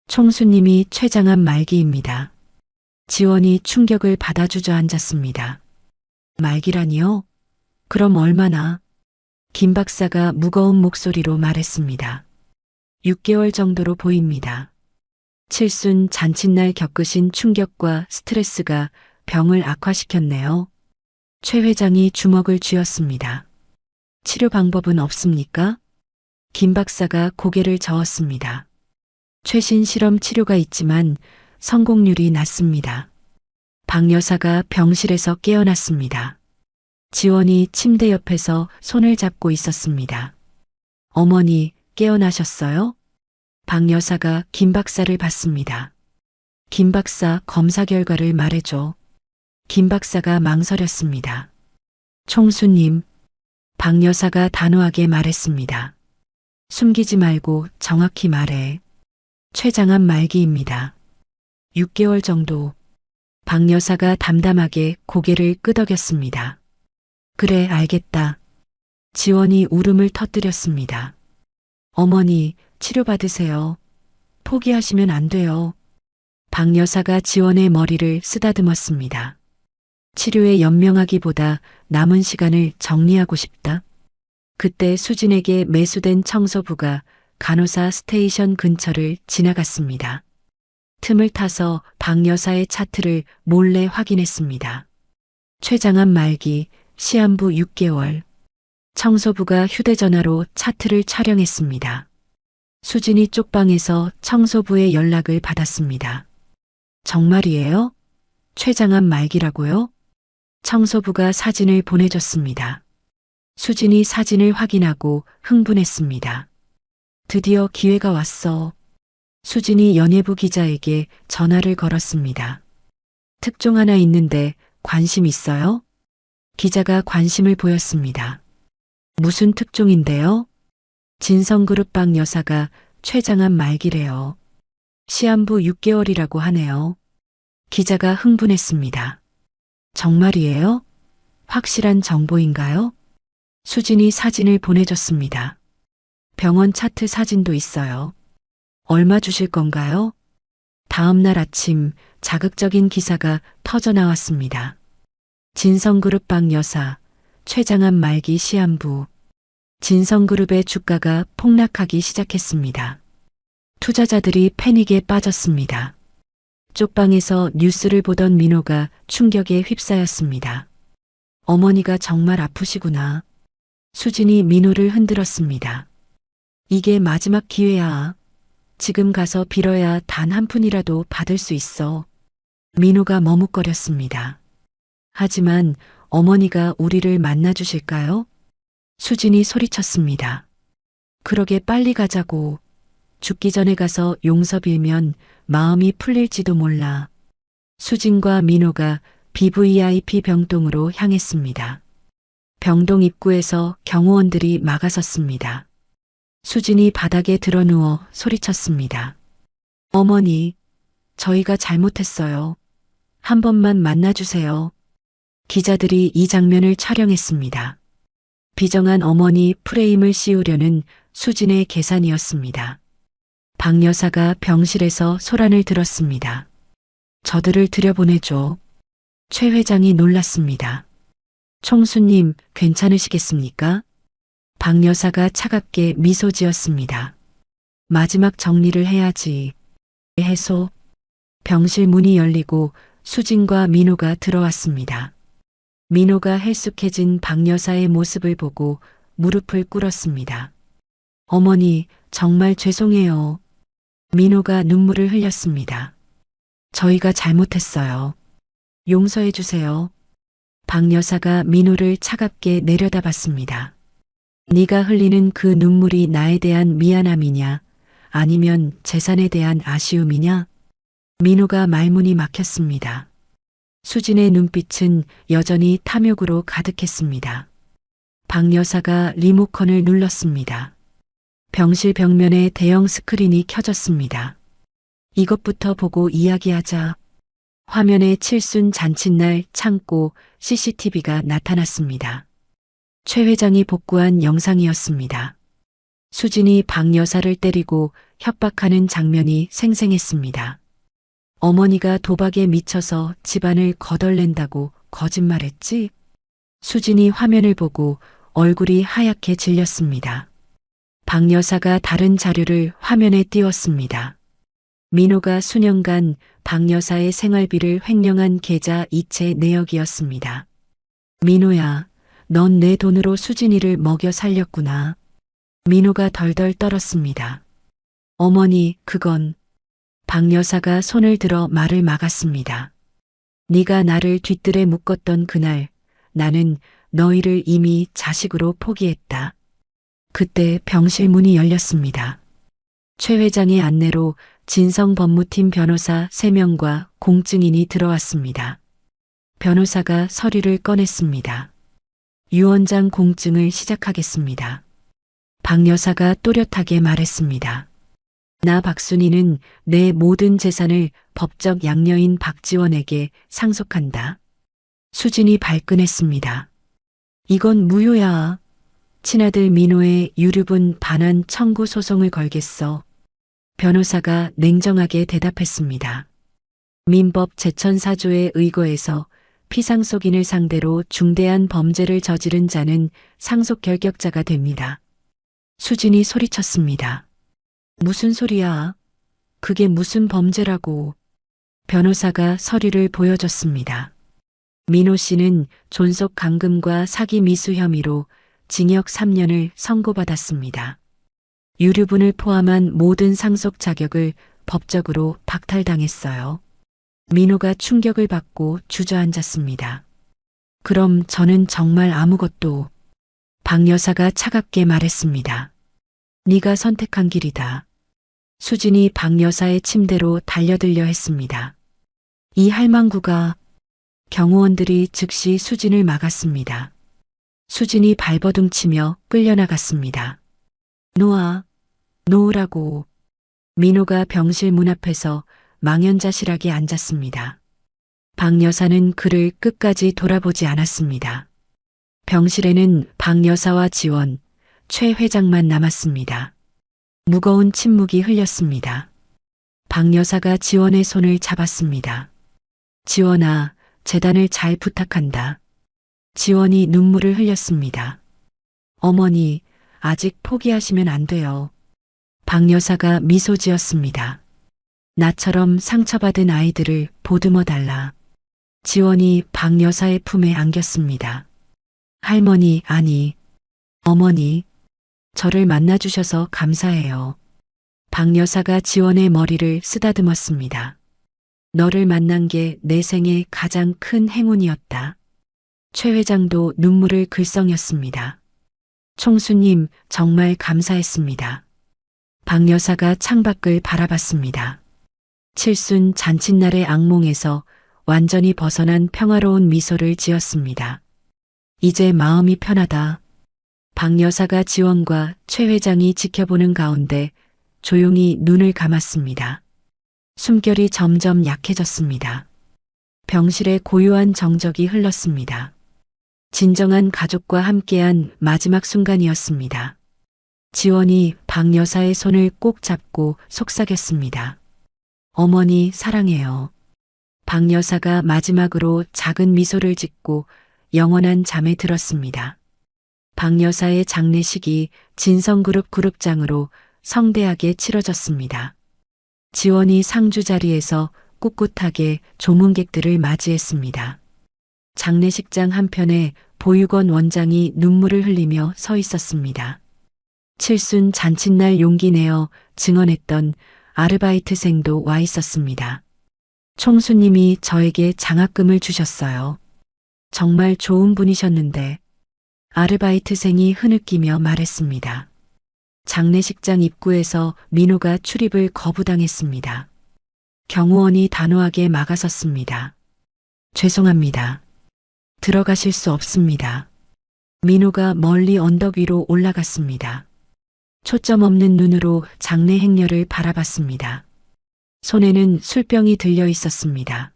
총수님이 췌장암 말기입니다. 지원이 충격을 받아 주저앉았습니다. 말기라니요? 그럼 얼마나? 김 박사가 무거운 목소리로 말했습니다. 6개월 정도로 보입니다. 칠순 잔칫날 겪으신 충격과 스트레스가 병을 악화시켰네요. 최 회장이 주먹을 쥐었습니다. 치료 방법은 없습니까? 김 박사가 고개를 저었습니다. 최신 실험 치료가 있지만 성공률이 낮습니다. 박 여사가 병실에서 깨어났습니다. 지원이 침대 옆에서 손을 잡고 있었습니다. 어머니, 깨어나셨어요? 박 여사가 김 박사를 봤습니다. 김 박사 검사 결과를 말해줘. 김 박사가 망설였습니다. 총수님, 박 여사가 단호하게 말했습니다. 숨기지 말고 정확히 말해. 췌장암 말기입니다. 6개월 정도. 박 여사가 담담하게 고개를 끄덕였습니다. 그래, 알겠다. 지원이 울음을 터뜨렸습니다. 어머니, 치료받으세요. 포기하시면 안 돼요. 박 여사가 지원의 머리를 쓰다듬었습니다. 치료에 연명하기보다 남은 시간을 정리하고 싶다. 그때 수진에게 매수된 청소부가 간호사 스테이션 근처를 지나갔습니다. 틈을 타서 박 여사의 차트를 몰래 확인했습니다. 췌장암 말기, 시한부 6개월. 청소부가 휴대전화로 차트를 촬영했습니다. 수진이 쪽방에서 청소부의 연락을 받았습니다. 정말이에요? 췌장암 말기라고요? 청소부가 사진을 보내줬습니다. 수진이 사진을 확인하고 흥분했습니다. 드디어 기회가 왔어. 수진이 연예부 기자에게 전화를 걸었습니다. 특종 하나 있는데 관심 있어요? 기자가 관심을 보였습니다. 무슨 특종인데요? 진성그룹 박 여사가 췌장암 말기래요. 시한부 6개월이라고 하네요. 기자가 흥분했습니다. 정말이에요? 확실한 정보인가요? 수진이 사진을 보내줬습니다. 병원 차트 사진도 있어요. 얼마 주실 건가요? 다음 날 아침 자극적인 기사가 터져 나왔습니다. 진성그룹 박 여사, 췌장암 말기 시한부. 진성그룹의 주가가 폭락하기 시작했습니다. 투자자들이 패닉에 빠졌습니다. 쪽방에서 뉴스를 보던 민호가 충격에 휩싸였습니다. 어머니가 정말 아프시구나. 수진이 민호를 흔들었습니다. 이게 마지막 기회야. 지금 가서 빌어야 단 한 푼이라도 받을 수 있어. 민호가 머뭇거렸습니다. 하지만 어머니가 우리를 만나주실까요? 수진이 소리쳤습니다. 그러게 빨리 가자고. 죽기 전에 가서 용서 빌면 마음이 풀릴지도 몰라. 수진과 민호가 BVIP 병동으로 향했습니다. 병동 입구에서 경호원들이 막아섰습니다. 수진이 바닥에 드러누워 소리쳤습니다. 어머니, 저희가 잘못했어요. 한 번만 만나주세요. 기자들이 이 장면을 촬영했습니다. 비정한 어머니 프레임을 씌우려는 수진의 계산이었습니다. 박 여사가 병실에서 소란을 들었습니다. 저들을 들여보내줘. 최 회장이 놀랐습니다. 총수님, 괜찮으시겠습니까? 박 여사가 차갑게 미소 지었습니다. 마지막 정리를 해야지. 해소. 병실 문이 열리고 수진과 민호가 들어왔습니다. 민호가 헬쑥해진 박 여사의 모습을 보고 무릎을 꿇었습니다. 어머니, 정말 죄송해요. 민호가 눈물을 흘렸습니다. 저희가 잘못했어요. 용서해 주세요. 박 여사가 민호를 차갑게 내려다봤습니다. 네가 흘리는 그 눈물이 나에 대한 미안함이냐, 아니면 재산에 대한 아쉬움이냐? 민호가 말문이 막혔습니다. 수진의 눈빛은 여전히 탐욕으로 가득했습니다. 박 여사가 리모컨을 눌렀습니다. 병실 벽면에 대형 스크린이 켜졌습니다. 이것부터 보고 이야기하자. 화면에 칠순 잔칫날 창고 CCTV가 나타났습니다. 최 회장이 복구한 영상이었습니다. 수진이 박 여사를 때리고 협박하는 장면이 생생했습니다. 어머니가 도박에 미쳐서 집안을 거덜낸다고 거짓말했지? 수진이 화면을 보고 얼굴이 하얗게 질렸습니다. 박 여사가 다른 자료를 화면에 띄웠습니다. 민호가 수년간 박 여사의 생활비를 횡령한 계좌 이체 내역이었습니다. 민호야, 넌 내 돈으로 수진이를 먹여 살렸구나. 민호가 덜덜 떨었습니다. 어머니, 그건... 박 여사가 손을 들어 말을 막았습니다. 네가 나를 뒤뜰에 묶었던 그날 나는 너희를 이미 자식으로 포기했다. 그때 병실 문이 열렸습니다. 최 회장의 안내로 진성법무팀 변호사 3명과 공증인이 들어왔습니다. 변호사가 서류를 꺼냈습니다. 유 원장 공증을 시작하겠습니다. 박 여사가 또렷하게 말했습니다. 나 박순희는 내 모든 재산을 법적 양녀인 박지원에게 상속한다. 수진이 발끈했습니다. 이건 무효야. 친아들 민호의 유류분 반환 청구 소송을 걸겠어. 변호사가 냉정하게 대답했습니다. 민법 제1004조에 의거해서 피상속인을 상대로 중대한 범죄를 저지른 자는 상속 결격자가 됩니다. 수진이 소리쳤습니다. 무슨 소리야? 그게 무슨 범죄라고. 변호사가 서류를 보여줬습니다. 민호 씨는 존속 감금과 사기 미수 혐의로 징역 3년을 선고받았습니다. 유류분을 포함한 모든 상속 자격을 법적으로 박탈당했어요. 민호가 충격을 받고 주저앉았습니다. 그럼 저는 정말 아무것도. 박 여사가 차갑게 말했습니다. 네가 선택한 길이다. 수진이 박 여사의 침대로 달려들려 했습니다. 이 할망구가. 경호원들이 즉시 수진을 막았습니다. 수진이 발버둥치며 끌려나갔습니다. 놓아, 놓으라고. 민호가 병실 문 앞에서 망연자실하게 앉았습니다. 박 여사는 그를 끝까지 돌아보지 않았습니다. 병실에는 박 여사와 지원, 최 회장만 남았습니다. 무거운 침묵이 흘렸습니다. 박 여사가 지원의 손을 잡았습니다. 지원아, 재단을 잘 부탁한다. 지원이 눈물을 흘렸습니다. 어머니, 아직 포기하시면 안 돼요. 박 여사가 미소 지었습니다. 나처럼 상처받은 아이들을 보듬어 달라. 지원이 박 여사의 품에 안겼습니다. 할머니, 아니, 어머니, 저를 만나주셔서 감사해요. 박 여사가 지원의 머리를 쓰다듬었습니다. 너를 만난 게 내 생애 가장 큰 행운이었다. 최 회장도 눈물을 글썽였습니다. 총수님, 정말 감사했습니다. 박 여사가 창밖을 바라봤습니다. 칠순 잔칫날의 악몽에서 완전히 벗어난 평화로운 미소를 지었습니다. 이제 마음이 편하다. 박 여사가 지원과 최 회장이 지켜보는 가운데 조용히 눈을 감았습니다. 숨결이 점점 약해졌습니다. 병실에 고요한 정적이 흘렀습니다. 진정한 가족과 함께한 마지막 순간이었습니다. 지원이 박 여사의 손을 꼭 잡고 속삭였습니다. 어머니 사랑해요. 박 여사가 마지막으로 작은 미소를 짓고 영원한 잠에 들었습니다. 박 여사의 장례식이 진성그룹 그룹장으로 성대하게 치러졌습니다. 지원이 상주 자리에서 꿋꿋하게 조문객들을 맞이했습니다. 장례식장 한편에 보육원 원장이 눈물을 흘리며 서 있었습니다. 칠순 잔칫날 용기 내어 증언했던 아르바이트생도 와 있었습니다. 총수님이 저에게 장학금을 주셨어요. 정말 좋은 분이셨는데. 아르바이트생이 흐느끼며 말했습니다. 장례식장 입구에서 민호가 출입을 거부당했습니다. 경호원이 단호하게 막아섰습니다. 죄송합니다. 들어가실 수 없습니다. 민호가 멀리 언덕 위로 올라갔습니다. 초점 없는 눈으로 장례 행렬을 바라봤습니다. 손에는 술병이 들려 있었습니다.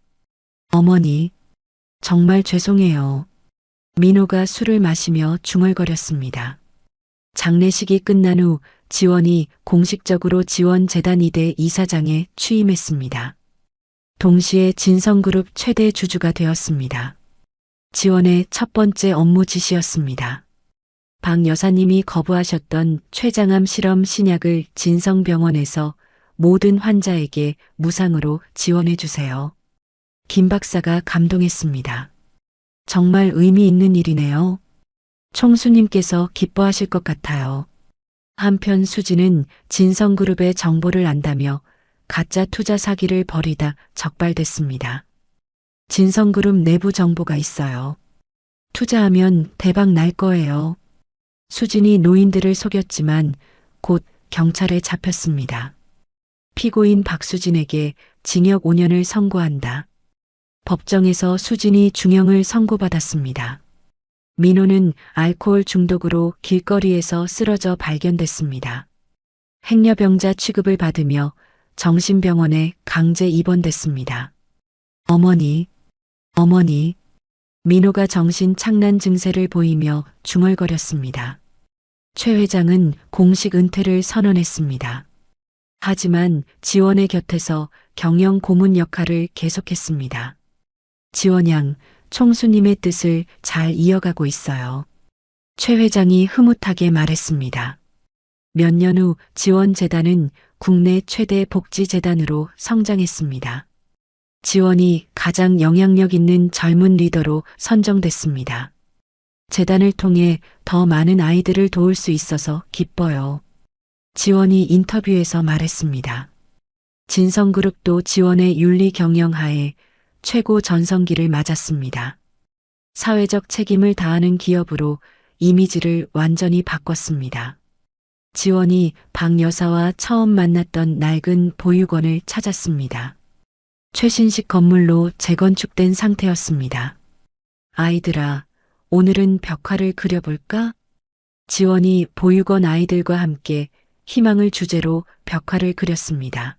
어머니, 정말 죄송해요. 민호가 술을 마시며 중얼거렸습니다. 장례식이 끝난 후 지원이 공식적으로 지원재단 2대 이사장에 취임했습니다. 동시에 진성그룹 최대 주주가 되었습니다. 지원의 첫 번째 업무 지시였습니다. 박 여사님이 거부하셨던 췌장암 실험 신약을 진성병원에서 모든 환자에게 무상으로 지원해 주세요. 김 박사가 감동했습니다. 정말 의미 있는 일이네요. 총수님께서 기뻐하실 것 같아요. 한편 수지는 진성그룹의 정보를 안다며 가짜 투자 사기를 벌이다 적발됐습니다. 진성그룹 내부 정보가 있어요. 투자하면 대박 날 거예요. 수진이 노인들을 속였지만 곧 경찰에 잡혔습니다. 피고인 박수진에게 징역 5년을 선고한다. 법정에서 수진이 중형을 선고받았습니다. 민호는 알코올 중독으로 길거리에서 쓰러져 발견됐습니다. 행려병자 취급을 받으며 정신병원에 강제 입원됐습니다. 어머니, 어머니. 민호가 정신 착란 증세를 보이며 중얼거렸습니다. 최 회장은 공식 은퇴를 선언했습니다. 하지만 지원의 곁에서 경영 고문 역할을 계속했습니다. 지원 양, 총수님의 뜻을 잘 이어가고 있어요. 최 회장이 흐뭇하게 말했습니다. 몇 년 후 지원재단은 국내 최대 복지재단으로 성장했습니다. 지원이 가장 영향력 있는 젊은 리더로 선정됐습니다. 재단을 통해 더 많은 아이들을 도울 수 있어서 기뻐요. 지원이 인터뷰에서 말했습니다. 진성그룹도 지원의 윤리 경영하에 최고 전성기를 맞았습니다. 사회적 책임을 다하는 기업으로 이미지를 완전히 바꿨습니다. 지원이 박 여사와 처음 만났던 낡은 보육원을 찾았습니다. 최신식 건물로 재건축된 상태였습니다. 아이들아, 오늘은 벽화를 그려볼까? 지원이 보육원 아이들과 함께 희망을 주제로 벽화를 그렸습니다.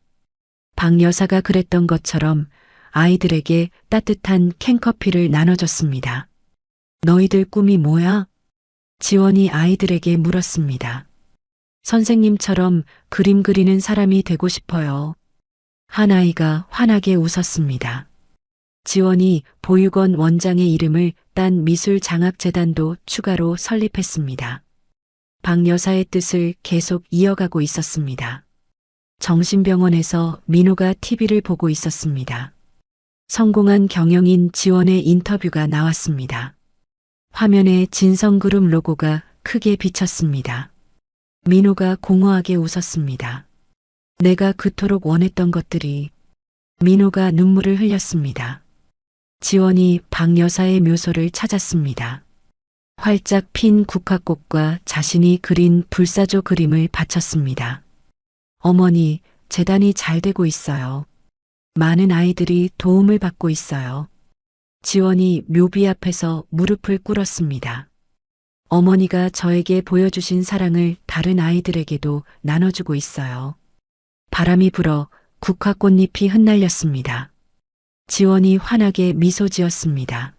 박 여사가 그랬던 것처럼 아이들에게 따뜻한 캔커피를 나눠줬습니다. 너희들 꿈이 뭐야? 지원이 아이들에게 물었습니다. 선생님처럼 그림 그리는 사람이 되고 싶어요. 한 아이가 환하게 웃었습니다. 지원이 보육원 원장의 이름을 딴 미술장학재단도 추가로 설립했습니다. 박 여사의 뜻을 계속 이어가고 있었습니다. 정신병원에서 민호가 TV를 보고 있었습니다. 성공한 경영인 지원의 인터뷰가 나왔습니다. 화면에 진성그룹 로고가 크게 비쳤습니다. 민호가 공허하게 웃었습니다. 내가 그토록 원했던 것들이. 민호가 눈물을 흘렸습니다. 지원이 박 여사의 묘소를 찾았습니다. 활짝 핀 국화꽃과 자신이 그린 불사조 그림을 바쳤습니다. 어머니, 재단이 잘 되고 있어요. 많은 아이들이 도움을 받고 있어요. 지원이 묘비 앞에서 무릎을 꿇었습니다. 어머니가 저에게 보여주신 사랑을 다른 아이들에게도 나눠주고 있어요. 바람이 불어 국화꽃잎이 흩날렸습니다. 지원이 환하게 미소 지었습니다.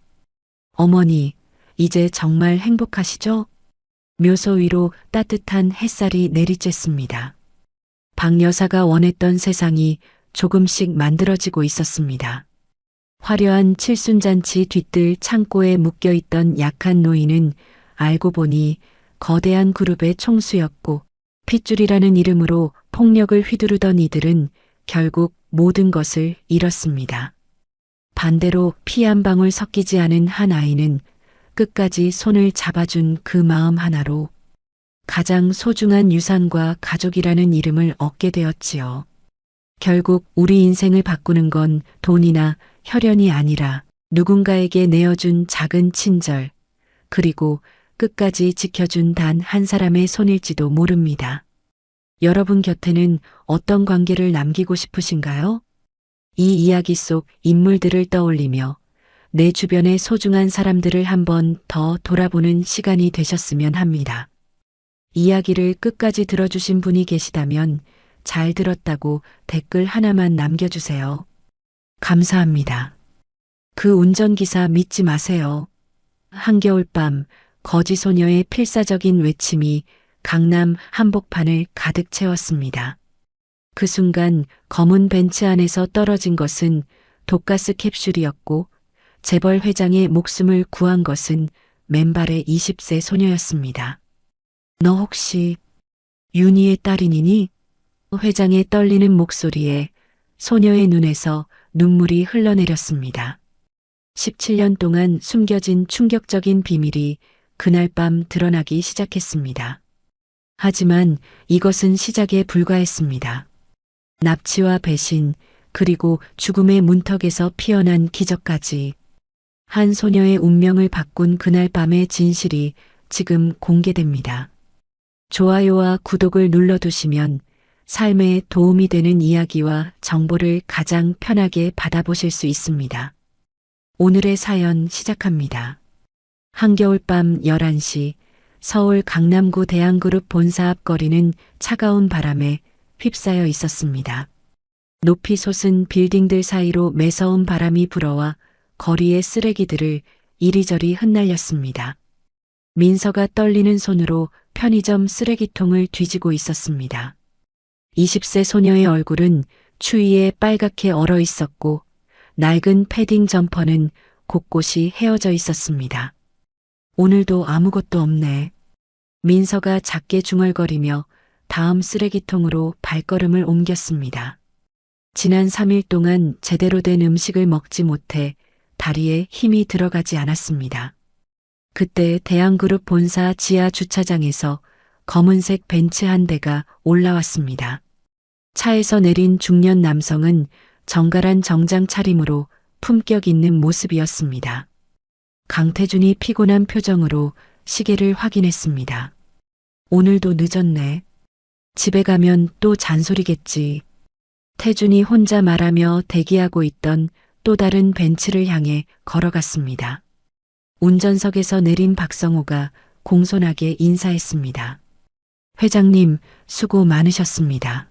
어머니, 이제 정말 행복하시죠? 묘소 위로 따뜻한 햇살이 내리쬐습니다. 박 여사가 원했던 세상이 조금씩 만들어지고 있었습니다. 화려한 칠순잔치 뒤뜰 창고에 묶여있던 약한 노인은 알고 보니 거대한 그룹의 총수였고 핏줄이라는 이름으로 폭력을 휘두르던 이들은 결국 모든 것을 잃었습니다. 반대로 피 한 방울 섞이지 않은 한 아이는 끝까지 손을 잡아준 그 마음 하나로 가장 소중한 유산과 가족이라는 이름을 얻게 되었지요. 결국 우리 인생을 바꾸는 건 돈이나 혈연이 아니라 누군가에게 내어준 작은 친절, 그리고 끝까지 지켜준 단 한 사람의 손일지도 모릅니다. 여러분 곁에는 어떤 관계를 남기고 싶으신가요? 이 이야기 속 인물들을 떠올리며 내 주변의 소중한 사람들을 한 번 더 돌아보는 시간이 되셨으면 합니다. 이야기를 끝까지 들어주신 분이 계시다면 잘 들었다고 댓글 하나만 남겨주세요. 감사합니다. 그 운전기사 믿지 마세요. 한겨울밤 거지소녀의 필사적인 외침이 강남 한복판을 가득 채웠습니다. 그 순간 검은 벤츠 안에서 떨어진 것은 독가스 캡슐이었고 재벌 회장의 목숨을 구한 것은 맨발의 20세 소녀였습니다. 너 혹시 윤희의 딸이니니? 회장의 떨리는 목소리에 소녀의 눈에서 눈물이 흘러내렸습니다. 17년 동안 숨겨진 충격적인 비밀이 그날 밤 드러나기 시작했습니다. 하지만 이것은 시작에 불과했습니다. 납치와 배신, 그리고 죽음의 문턱에서 피어난 기적까지 한 소녀의 운명을 바꾼 그날 밤의 진실이 지금 공개됩니다. 좋아요와 구독을 눌러두시면 삶에 도움이 되는 이야기와 정보를 가장 편하게 받아보실 수 있습니다. 오늘의 사연 시작합니다. 한겨울밤 11시 서울 강남구 대한그룹 본사 앞 거리는 차가운 바람에 휩싸여 있었습니다. 높이 솟은 빌딩들 사이로 매서운 바람이 불어와 거리의 쓰레기들을 이리저리 흩날렸습니다. 민서가 떨리는 손으로 편의점 쓰레기통을 뒤지고 있었습니다. 20세 소녀의 얼굴은 추위에 빨갛게 얼어 있었고 낡은 패딩 점퍼는 곳곳이 헤어져 있었습니다. 오늘도 아무것도 없네. 민서가 작게 중얼거리며 다음 쓰레기통으로 발걸음을 옮겼습니다. 지난 3일 동안 제대로 된 음식을 먹지 못해 다리에 힘이 들어가지 않았습니다. 그때 대한그룹 본사 지하 주차장에서 검은색 벤츠 한 대가 올라왔습니다. 차에서 내린 중년 남성은 정갈한 정장 차림으로 품격 있는 모습이었습니다. 강태준이 피곤한 표정으로 시계를 확인했습니다. 오늘도 늦었네. 집에 가면 또 잔소리겠지. 태준이 혼자 말하며 대기하고 있던 또 다른 벤츠를 향해 걸어갔습니다. 운전석에서 내린 박성호가 공손하게 인사했습니다. 회장님, 수고 많으셨습니다.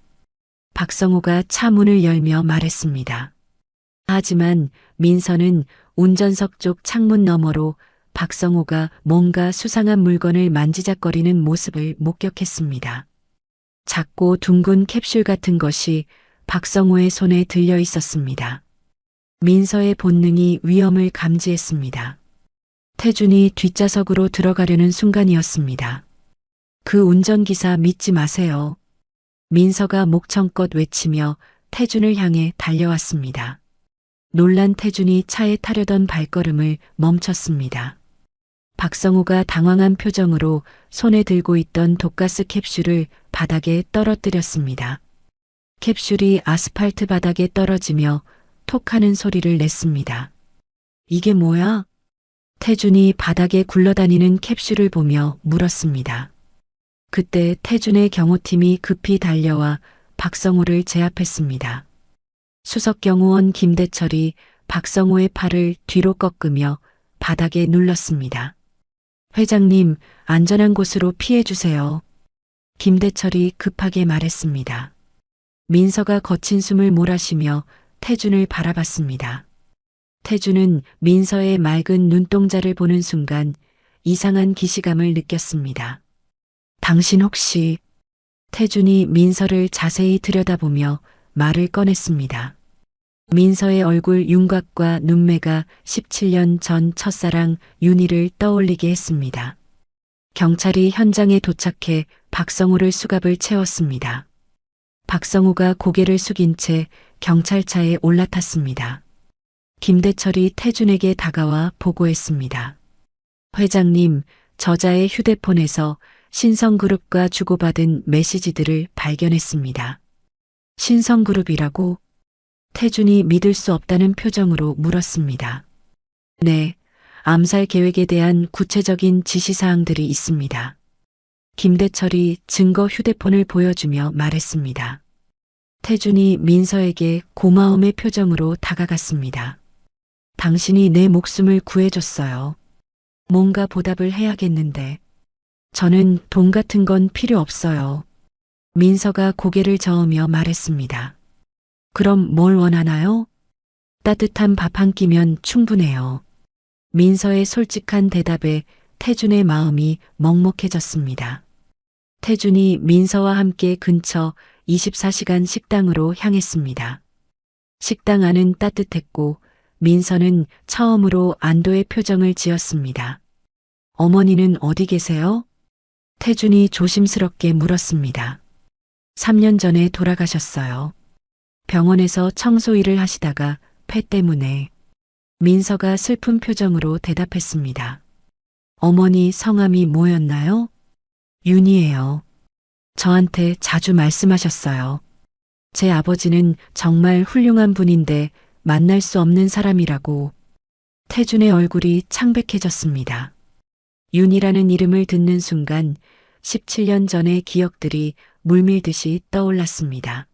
박성호가 차 문을 열며 말했습니다. 하지만 민서는 운전석 쪽 창문 너머로 박성호가 뭔가 수상한 물건을 만지작거리는 모습을 목격했습니다. 작고 둥근 캡슐 같은 것이 박성호의 손에 들려 있었습니다. 민서의 본능이 위험을 감지했습니다. 태준이 뒷좌석으로 들어가려는 순간이었습니다. 그 운전기사 믿지 마세요. 민서가 목청껏 외치며 태준을 향해 달려왔습니다. 놀란 태준이 차에 타려던 발걸음을 멈췄습니다. 박성호가 당황한 표정으로 손에 들고 있던 독가스 캡슐을 바닥에 떨어뜨렸습니다. 캡슐이 아스팔트 바닥에 떨어지며 톡 하는 소리를 냈습니다. 이게 뭐야? 태준이 바닥에 굴러다니는 캡슐을 보며 물었습니다. 그때 태준의 경호팀이 급히 달려와 박성호를 제압했습니다. 수석경호원 김대철이 박성호의 팔을 뒤로 꺾으며 바닥에 눌렀습니다. 회장님, 안전한 곳으로 피해주세요. 김대철이 급하게 말했습니다. 민서가 거친 숨을 몰아쉬며 태준을 바라봤습니다. 태준은 민서의 맑은 눈동자를 보는 순간 이상한 기시감을 느꼈습니다. 당신 혹시... 태준이 민서를 자세히 들여다보며 말을 꺼냈습니다. 민서의 얼굴 윤곽과 눈매가 17년 전 첫사랑 윤희를 떠올리게 했습니다. 경찰이 현장에 도착해 박성호를 수갑을 채웠습니다. 박성호가 고개를 숙인 채 경찰차에 올라탔습니다. 김대철이 태준에게 다가와 보고했습니다. 회장님, 저자의 휴대폰에서 신성그룹과 주고받은 메시지들을 발견했습니다. 신성그룹이라고? 태준이 믿을 수 없다는 표정으로 물었습니다. 네, 암살 계획에 대한 구체적인 지시사항들이 있습니다. 김대철이 증거 휴대폰을 보여주며 말했습니다. 태준이 민서에게 고마움의 표정으로 다가갔습니다. 당신이 내 목숨을 구해줬어요. 뭔가 보답을 해야겠는데. 저는 돈 같은 건 필요 없어요. 민서가 고개를 저으며 말했습니다. 그럼 뭘 원하나요? 따뜻한 밥 한 끼면 충분해요. 민서의 솔직한 대답에 태준의 마음이 먹먹해졌습니다. 태준이 민서와 함께 근처 24시간 식당으로 향했습니다. 식당 안은 따뜻했고 민서는 처음으로 안도의 표정을 지었습니다. 어머니는 어디 계세요? 태준이 조심스럽게 물었습니다. 3년 전에 돌아가셨어요. 병원에서 청소 일을 하시다가 폐 때문에. 민서가 슬픈 표정으로 대답했습니다. 어머니 성함이 뭐였나요? 윤희예요. 저한테 자주 말씀하셨어요. 제 아버지는 정말 훌륭한 분인데 만날 수 없는 사람이라고. 태준의 얼굴이 창백해졌습니다. 윤이라는 이름을 듣는 순간 17년 전의 기억들이 물밀듯이 떠올랐습니다.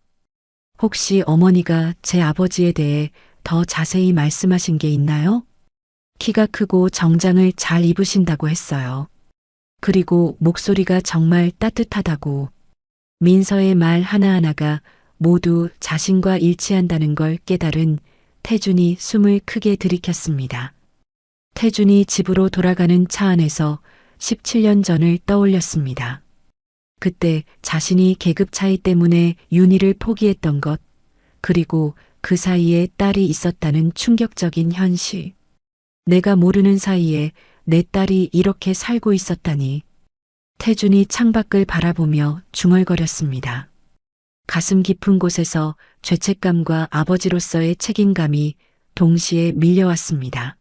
혹시 어머니가 제 아버지에 대해 더 자세히 말씀하신 게 있나요? 키가 크고 정장을 잘 입으신다고 했어요. 그리고 목소리가 정말 따뜻하다고. 민서의 말 하나하나가 모두 자신과 일치한다는 걸 깨달은 태준이 숨을 크게 들이켰습니다. 태준이 집으로 돌아가는 차 안에서 17년 전을 떠올렸습니다. 그때 자신이 계급 차이 때문에 윤희를 포기했던 것, 그리고 그 사이에 딸이 있었다는 충격적인 현실. 내가 모르는 사이에 내 딸이 이렇게 살고 있었다니. 태준이 창밖을 바라보며 중얼거렸습니다. 가슴 깊은 곳에서 죄책감과 아버지로서의 책임감이 동시에 밀려왔습니다.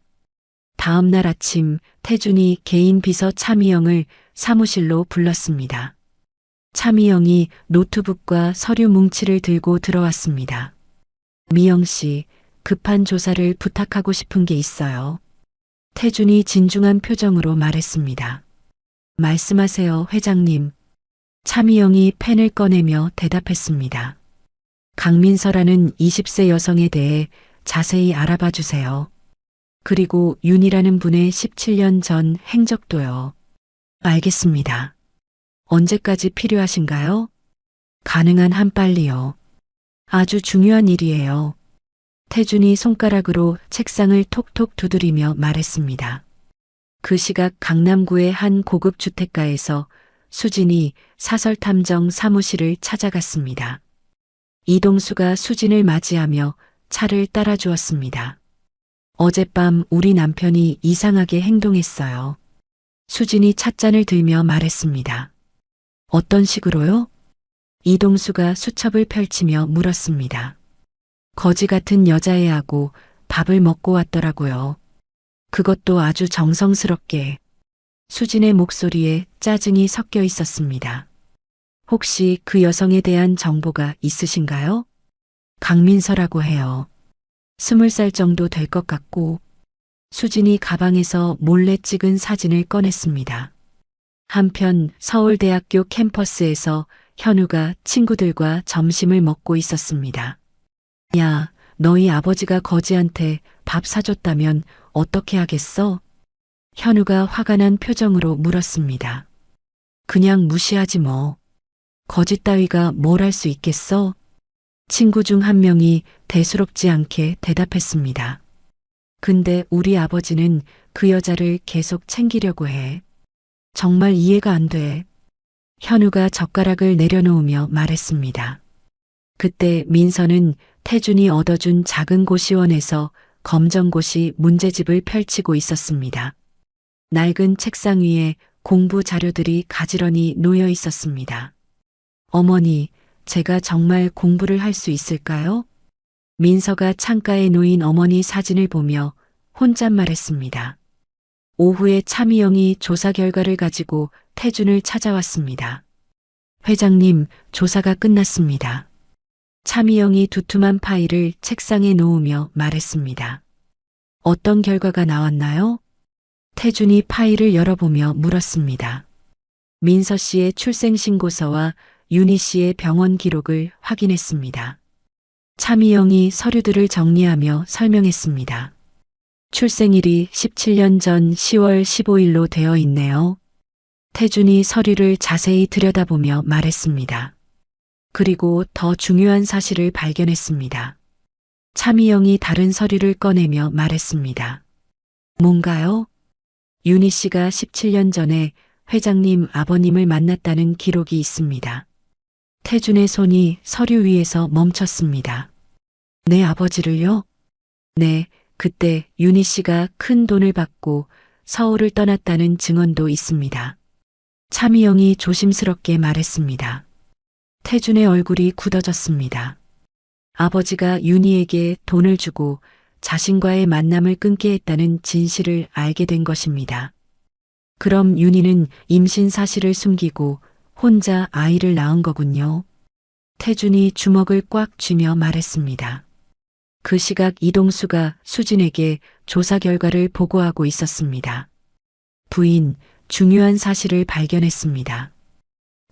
다음 날 아침 태준이 개인 비서 차미영을 사무실로 불렀습니다. 차미영이 노트북과 서류 뭉치를 들고 들어왔습니다. 미영 씨, 급한 조사를 부탁하고 싶은 게 있어요. 태준이 진중한 표정으로 말했습니다. 말씀하세요, 회장님. 차미영이 펜을 꺼내며 대답했습니다. 강민서라는 20세 여성에 대해 자세히 알아봐 주세요. 그리고 윤이라는 분의 17년 전 행적도요. 알겠습니다. 언제까지 필요하신가요? 가능한 한 빨리요. 아주 중요한 일이에요. 태준이 손가락으로 책상을 톡톡 두드리며 말했습니다. 그 시각 강남구의 한 고급 주택가에서 수진이 사설탐정 사무실을 찾아갔습니다. 이동수가 수진을 맞이하며 차를 따라주었습니다. 어젯밤 우리 남편이 이상하게 행동했어요. 수진이 찻잔을 들며 말했습니다. 어떤 식으로요? 이동수가 수첩을 펼치며 물었습니다. 거지 같은 여자애하고 밥을 먹고 왔더라고요. 그것도 아주 정성스럽게. 수진의 목소리에 짜증이 섞여 있었습니다. 혹시 그 여성에 대한 정보가 있으신가요? 강민서라고 해요. 20살 정도 될 것 같고. 수진이 가방에서 몰래 찍은 사진을 꺼냈습니다. 한편 서울대학교 캠퍼스에서 현우가 친구들과 점심을 먹고 있었습니다. 야, 너희 아버지가 거지한테 밥 사줬다면 어떻게 하겠어? 현우가 화가 난 표정으로 물었습니다. 그냥 무시하지 뭐. 거지 따위가 뭘 할 수 있겠어? 친구 중 한 명이 대수롭지 않게 대답했습니다. 근데 우리 아버지는 그 여자를 계속 챙기려고 해. 정말 이해가 안 돼. 현우가 젓가락을 내려놓으며 말했습니다. 그때 민서는 태준이 얻어준 작은 고시원에서 검정고시 문제집을 펼치고 있었습니다. 낡은 책상 위에 공부 자료들이 가지런히 놓여 있었습니다. 어머니, 제가 정말 공부를 할 수 있을까요? 민서가 창가에 놓인 어머니 사진을 보며 혼잣말했습니다. 오후에 차미영이 조사 결과를 가지고 태준을 찾아왔습니다. 회장님, 조사가 끝났습니다. 차미영이 두툼한 파일을 책상에 놓으며 말했습니다. 어떤 결과가 나왔나요? 태준이 파일을 열어보며 물었습니다. 민서 씨의 출생신고서와 윤희 씨의 병원 기록을 확인했습니다. 차미영이 서류들을 정리하며 설명했습니다. 출생일이 17년 전 10월 15일로 되어 있네요. 태준이 서류를 자세히 들여다보며 말했습니다. 그리고 더 중요한 사실을 발견했습니다. 차미영이 다른 서류를 꺼내며 말했습니다. 뭔가요? 윤희 씨가 17년 전에 회장님 아버님을 만났다는 기록이 있습니다. 태준의 손이 서류 위에서 멈췄습니다. 내 아버지를요? 네, 그때 윤희 씨가 큰 돈을 받고 서울을 떠났다는 증언도 있습니다. 차미영이 조심스럽게 말했습니다. 태준의 얼굴이 굳어졌습니다. 아버지가 윤희에게 돈을 주고 자신과의 만남을 끊게 했다는 진실을 알게 된 것입니다. 그럼 윤희는 임신 사실을 숨기고 혼자 아이를 낳은 거군요. 태준이 주먹을 꽉 쥐며 말했습니다. 그 시각 이동수가 수진에게 조사 결과를 보고하고 있었습니다. 부인, 중요한 사실을 발견했습니다.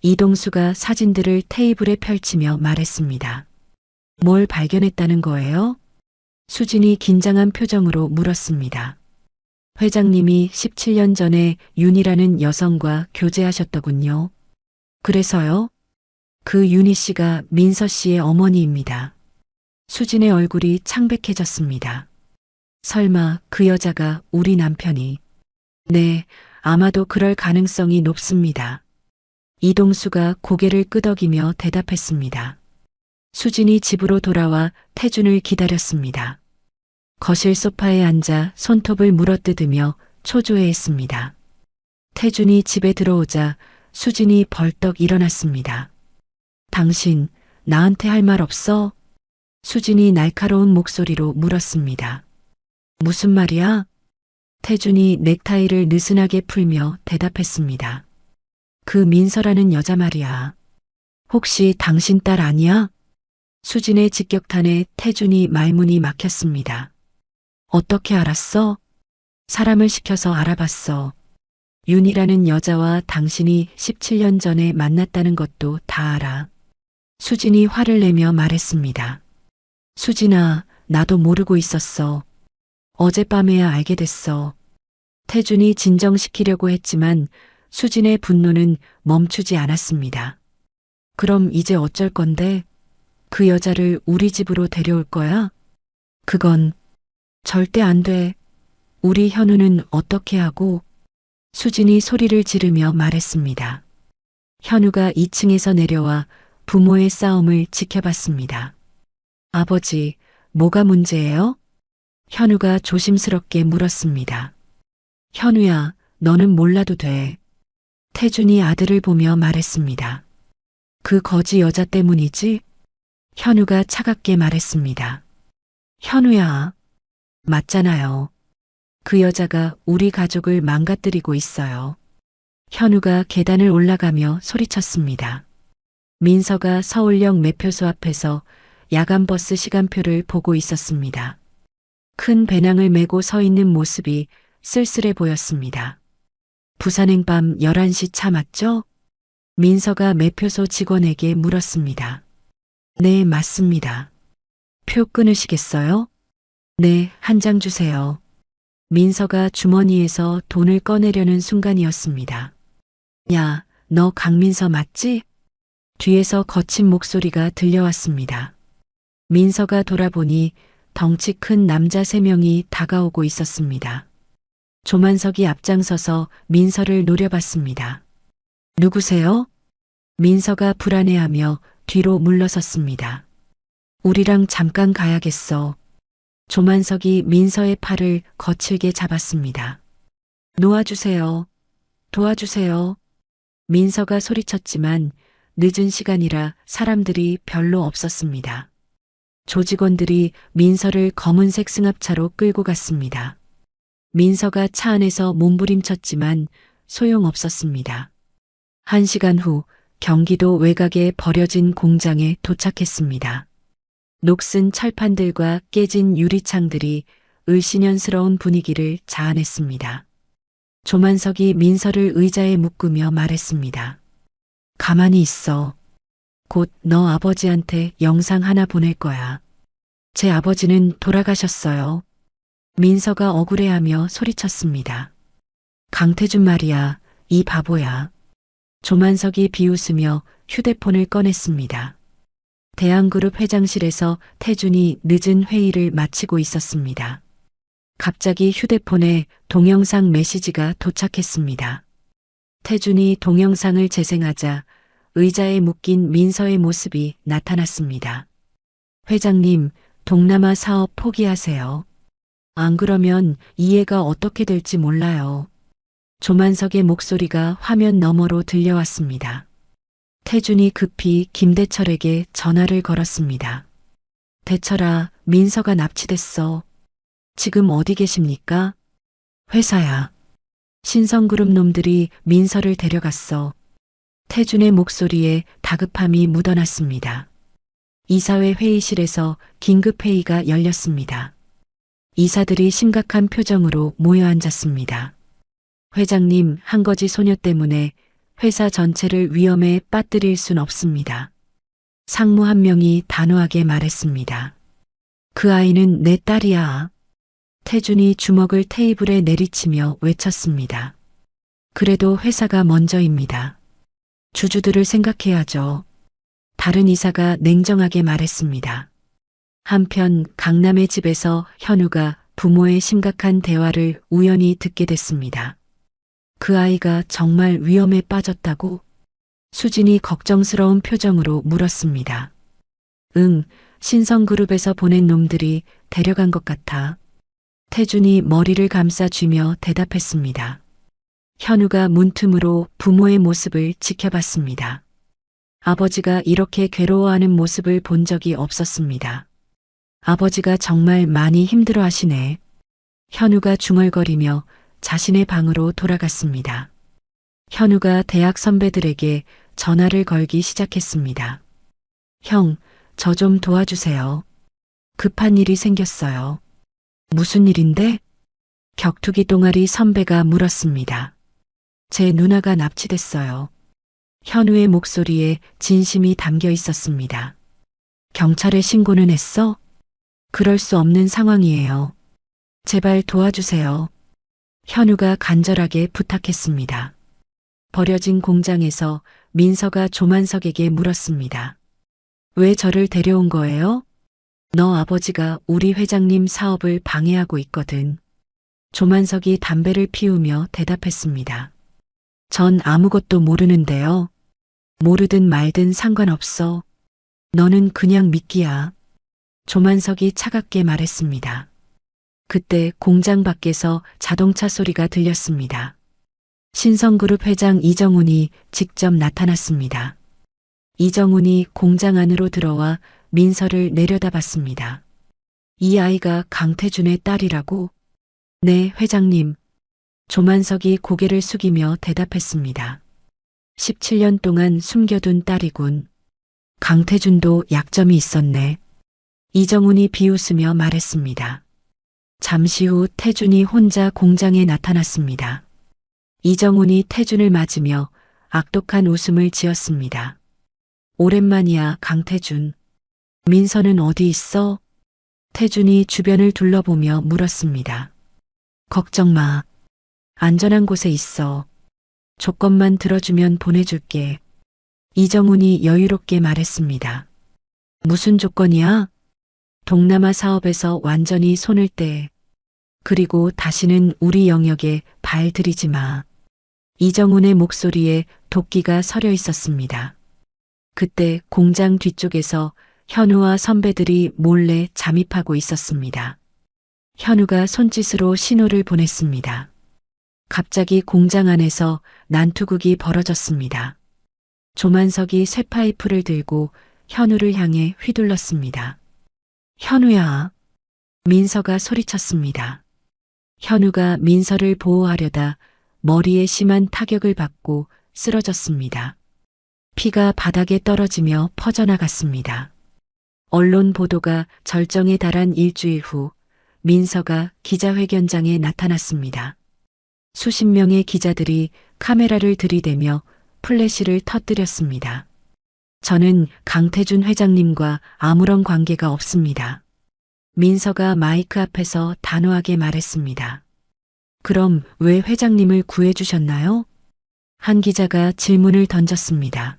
이동수가 사진들을 테이블에 펼치며 말했습니다. 뭘 발견했다는 거예요? 수진이 긴장한 표정으로 물었습니다. 회장님이 17년 전에 윤이라는 여성과 교제하셨더군요. 그래서요? 그 윤희 씨가 민서 씨의 어머니입니다. 수진의 얼굴이 창백해졌습니다. 설마 그 여자가 우리 남편이? 네, 아마도 그럴 가능성이 높습니다. 이동수가 고개를 끄덕이며 대답했습니다. 수진이 집으로 돌아와 태준을 기다렸습니다. 거실 소파에 앉아 손톱을 물어뜯으며 초조해했습니다. 태준이 집에 들어오자 수진이 벌떡 일어났습니다. 당신, 나한테 할 말 없어? 수진이 날카로운 목소리로 물었습니다. 무슨 말이야? 태준이 넥타이를 느슨하게 풀며 대답했습니다. 그 민서라는 여자 말이야. 혹시 당신 딸 아니야? 수진의 직격탄에 태준이 말문이 막혔습니다. 어떻게 알았어? 사람을 시켜서 알아봤어. 윤이라는 여자와 당신이 17년 전에 만났다는 것도 다 알아. 수진이 화를 내며 말했습니다. 수진아, 나도 모르고 있었어. 어젯밤에야 알게 됐어. 태준이 진정시키려고 했지만 수진의 분노는 멈추지 않았습니다. 그럼 이제 어쩔 건데? 그 여자를 우리 집으로 데려올 거야? 그건 절대 안 돼. 우리 현우는 어떻게 하고? 수진이 소리를 지르며 말했습니다. 현우가 2층에서 내려와 부모의 싸움을 지켜봤습니다. 아버지, 뭐가 문제예요? 현우가 조심스럽게 물었습니다. 현우야, 너는 몰라도 돼. 태준이 아들을 보며 말했습니다. 그 거지 여자 때문이지? 현우가 차갑게 말했습니다. 현우야, 맞잖아요. 그 여자가 우리 가족을 망가뜨리고 있어요. 현우가 계단을 올라가며 소리쳤습니다. 민서가 서울역 매표소 앞에서 야간버스 시간표를 보고 있었습니다. 큰 배낭을 메고 서 있는 모습이 쓸쓸해 보였습니다. 부산행 밤 11시 차 맞죠? 민서가 매표소 직원에게 물었습니다. 네, 맞습니다. 표 끊으시겠어요? 네, 한 장 주세요. 민서가 주머니에서 돈을 꺼내려는 순간이었습니다. 야, 너 강민서 맞지? 뒤에서 거친 목소리가 들려왔습니다. 민서가 돌아보니 덩치 큰 남자 3명이 다가오고 있었습니다. 조만석이 앞장서서 민서를 노려봤습니다. 누구세요? 민서가 불안해하며 뒤로 물러섰습니다. 우리랑 잠깐 가야겠어. 조만석이 민서의 팔을 거칠게 잡았습니다. 놓아주세요. 도와주세요. 민서가 소리쳤지만 늦은 시간이라 사람들이 별로 없었습니다. 조직원들이 민서를 검은색 승합차로 끌고 갔습니다. 민서가 차 안에서 몸부림쳤지만 소용없었습니다. 1시간 후 경기도 외곽에 버려진 공장에 도착했습니다. 녹슨 철판들과 깨진 유리창들이 을씨년스러운 분위기를 자아냈습니다. 조만석이 민서를 의자에 묶으며 말했습니다. 가만히 있어. 곧 너 아버지한테 영상 하나 보낼 거야. 제 아버지는 돌아가셨어요. 민서가 억울해하며 소리쳤습니다. 강태준 말이야, 이 바보야. 조만석이 비웃으며 휴대폰을 꺼냈습니다. 대한그룹 회장실에서 태준이 늦은 회의를 마치고 있었습니다. 갑자기 휴대폰에 동영상 메시지가 도착했습니다. 태준이 동영상을 재생하자 의자에 묶인 민서의 모습이 나타났습니다. 회장님, 동남아 사업 포기하세요. 안 그러면 이해가 어떻게 될지 몰라요. 조만석의 목소리가 화면 너머로 들려왔습니다. 태준이 급히 김대철에게 전화를 걸었습니다. 대철아, 민서가 납치됐어. 지금 어디 계십니까? 회사야. 신성그룹 놈들이 민서를 데려갔어. 태준의 목소리에 다급함이 묻어났습니다. 이사회 회의실에서 긴급회의가 열렸습니다. 이사들이 심각한 표정으로 모여 앉았습니다. 회장님, 한거지 소녀 때문에 회사 전체를 위험에 빠뜨릴 순 없습니다. 상무 한 명이 단호하게 말했습니다. 그 아이는 내 딸이야. 태준이 주먹을 테이블에 내리치며 외쳤습니다. 그래도 회사가 먼저입니다. 주주들을 생각해야죠. 다른 이사가 냉정하게 말했습니다. 한편 강남의 집에서 현우가 부모의 심각한 대화를 우연히 듣게 됐습니다. 그 아이가 정말 위험에 빠졌다고? 수진이 걱정스러운 표정으로 물었습니다. 응, 신성그룹에서 보낸 놈들이 데려간 것 같아. 태준이 머리를 감싸쥐며 대답했습니다. 현우가 문틈으로 부모의 모습을 지켜봤습니다. 아버지가 이렇게 괴로워하는 모습을 본 적이 없었습니다. 아버지가 정말 많이 힘들어 하시네. 현우가 중얼거리며 자신의 방으로 돌아갔습니다. 현우가 대학 선배들에게 전화를 걸기 시작했습니다. 형, 저 좀 도와주세요. 급한 일이 생겼어요. 무슨 일인데? 격투기 동아리 선배가 물었습니다. 제 누나가 납치됐어요. 현우의 목소리에 진심이 담겨 있었습니다. 경찰에 신고는 했어? 그럴 수 없는 상황이에요. 제발 도와주세요. 현우가 간절하게 부탁했습니다. 버려진 공장에서 민서가 조만석에게 물었습니다. 왜 저를 데려온 거예요? 너 아버지가 우리 회장님 사업을 방해하고 있거든. 조만석이 담배를 피우며 대답했습니다. 전 아무것도 모르는데요. 모르든 말든 상관없어. 너는 그냥 미끼야. 조만석이 차갑게 말했습니다. 그때 공장 밖에서 자동차 소리가 들렸습니다. 신성그룹 회장 이정훈이 직접 나타났습니다. 이정훈이 공장 안으로 들어와 민서를 내려다봤습니다. 이 아이가 강태준의 딸이라고? 네, 회장님. 조만석이 고개를 숙이며 대답했습니다. 17년 동안 숨겨둔 딸이군. 강태준도 약점이 있었네. 이정훈이 비웃으며 말했습니다. 잠시 후 태준이 혼자 공장에 나타났습니다. 이정훈이 태준을 맞으며 악독한 웃음을 지었습니다. 오랜만이야, 강태준. 민서는 어디 있어? 태준이 주변을 둘러보며 물었습니다. 걱정 마. 안전한 곳에 있어. 조건만 들어주면 보내줄게. 이정훈이 여유롭게 말했습니다. 무슨 조건이야? 동남아 사업에서 완전히 손을 떼. 그리고 다시는 우리 영역에 발 들이지 마. 이정훈의 목소리에 도끼가 서려 있었습니다. 그때 공장 뒤쪽에서 현우와 선배들이 몰래 잠입하고 있었습니다. 현우가 손짓으로 신호를 보냈습니다. 갑자기 공장 안에서 난투극이 벌어졌습니다. 조만석이 쇠파이프를 들고 현우를 향해 휘둘렀습니다. 현우야. 민서가 소리쳤습니다. 현우가 민서를 보호하려다 머리에 심한 타격을 받고 쓰러졌습니다. 피가 바닥에 떨어지며 퍼져나갔습니다. 언론 보도가 절정에 달한 일주일 후 민서가 기자회견장에 나타났습니다. 수십 명의 기자들이 카메라를 들이대며 플래시를 터뜨렸습니다. 저는 강태준 회장님과 아무런 관계가 없습니다. 민서가 마이크 앞에서 단호하게 말했습니다. 그럼 왜 회장님을 구해주셨나요? 한 기자가 질문을 던졌습니다.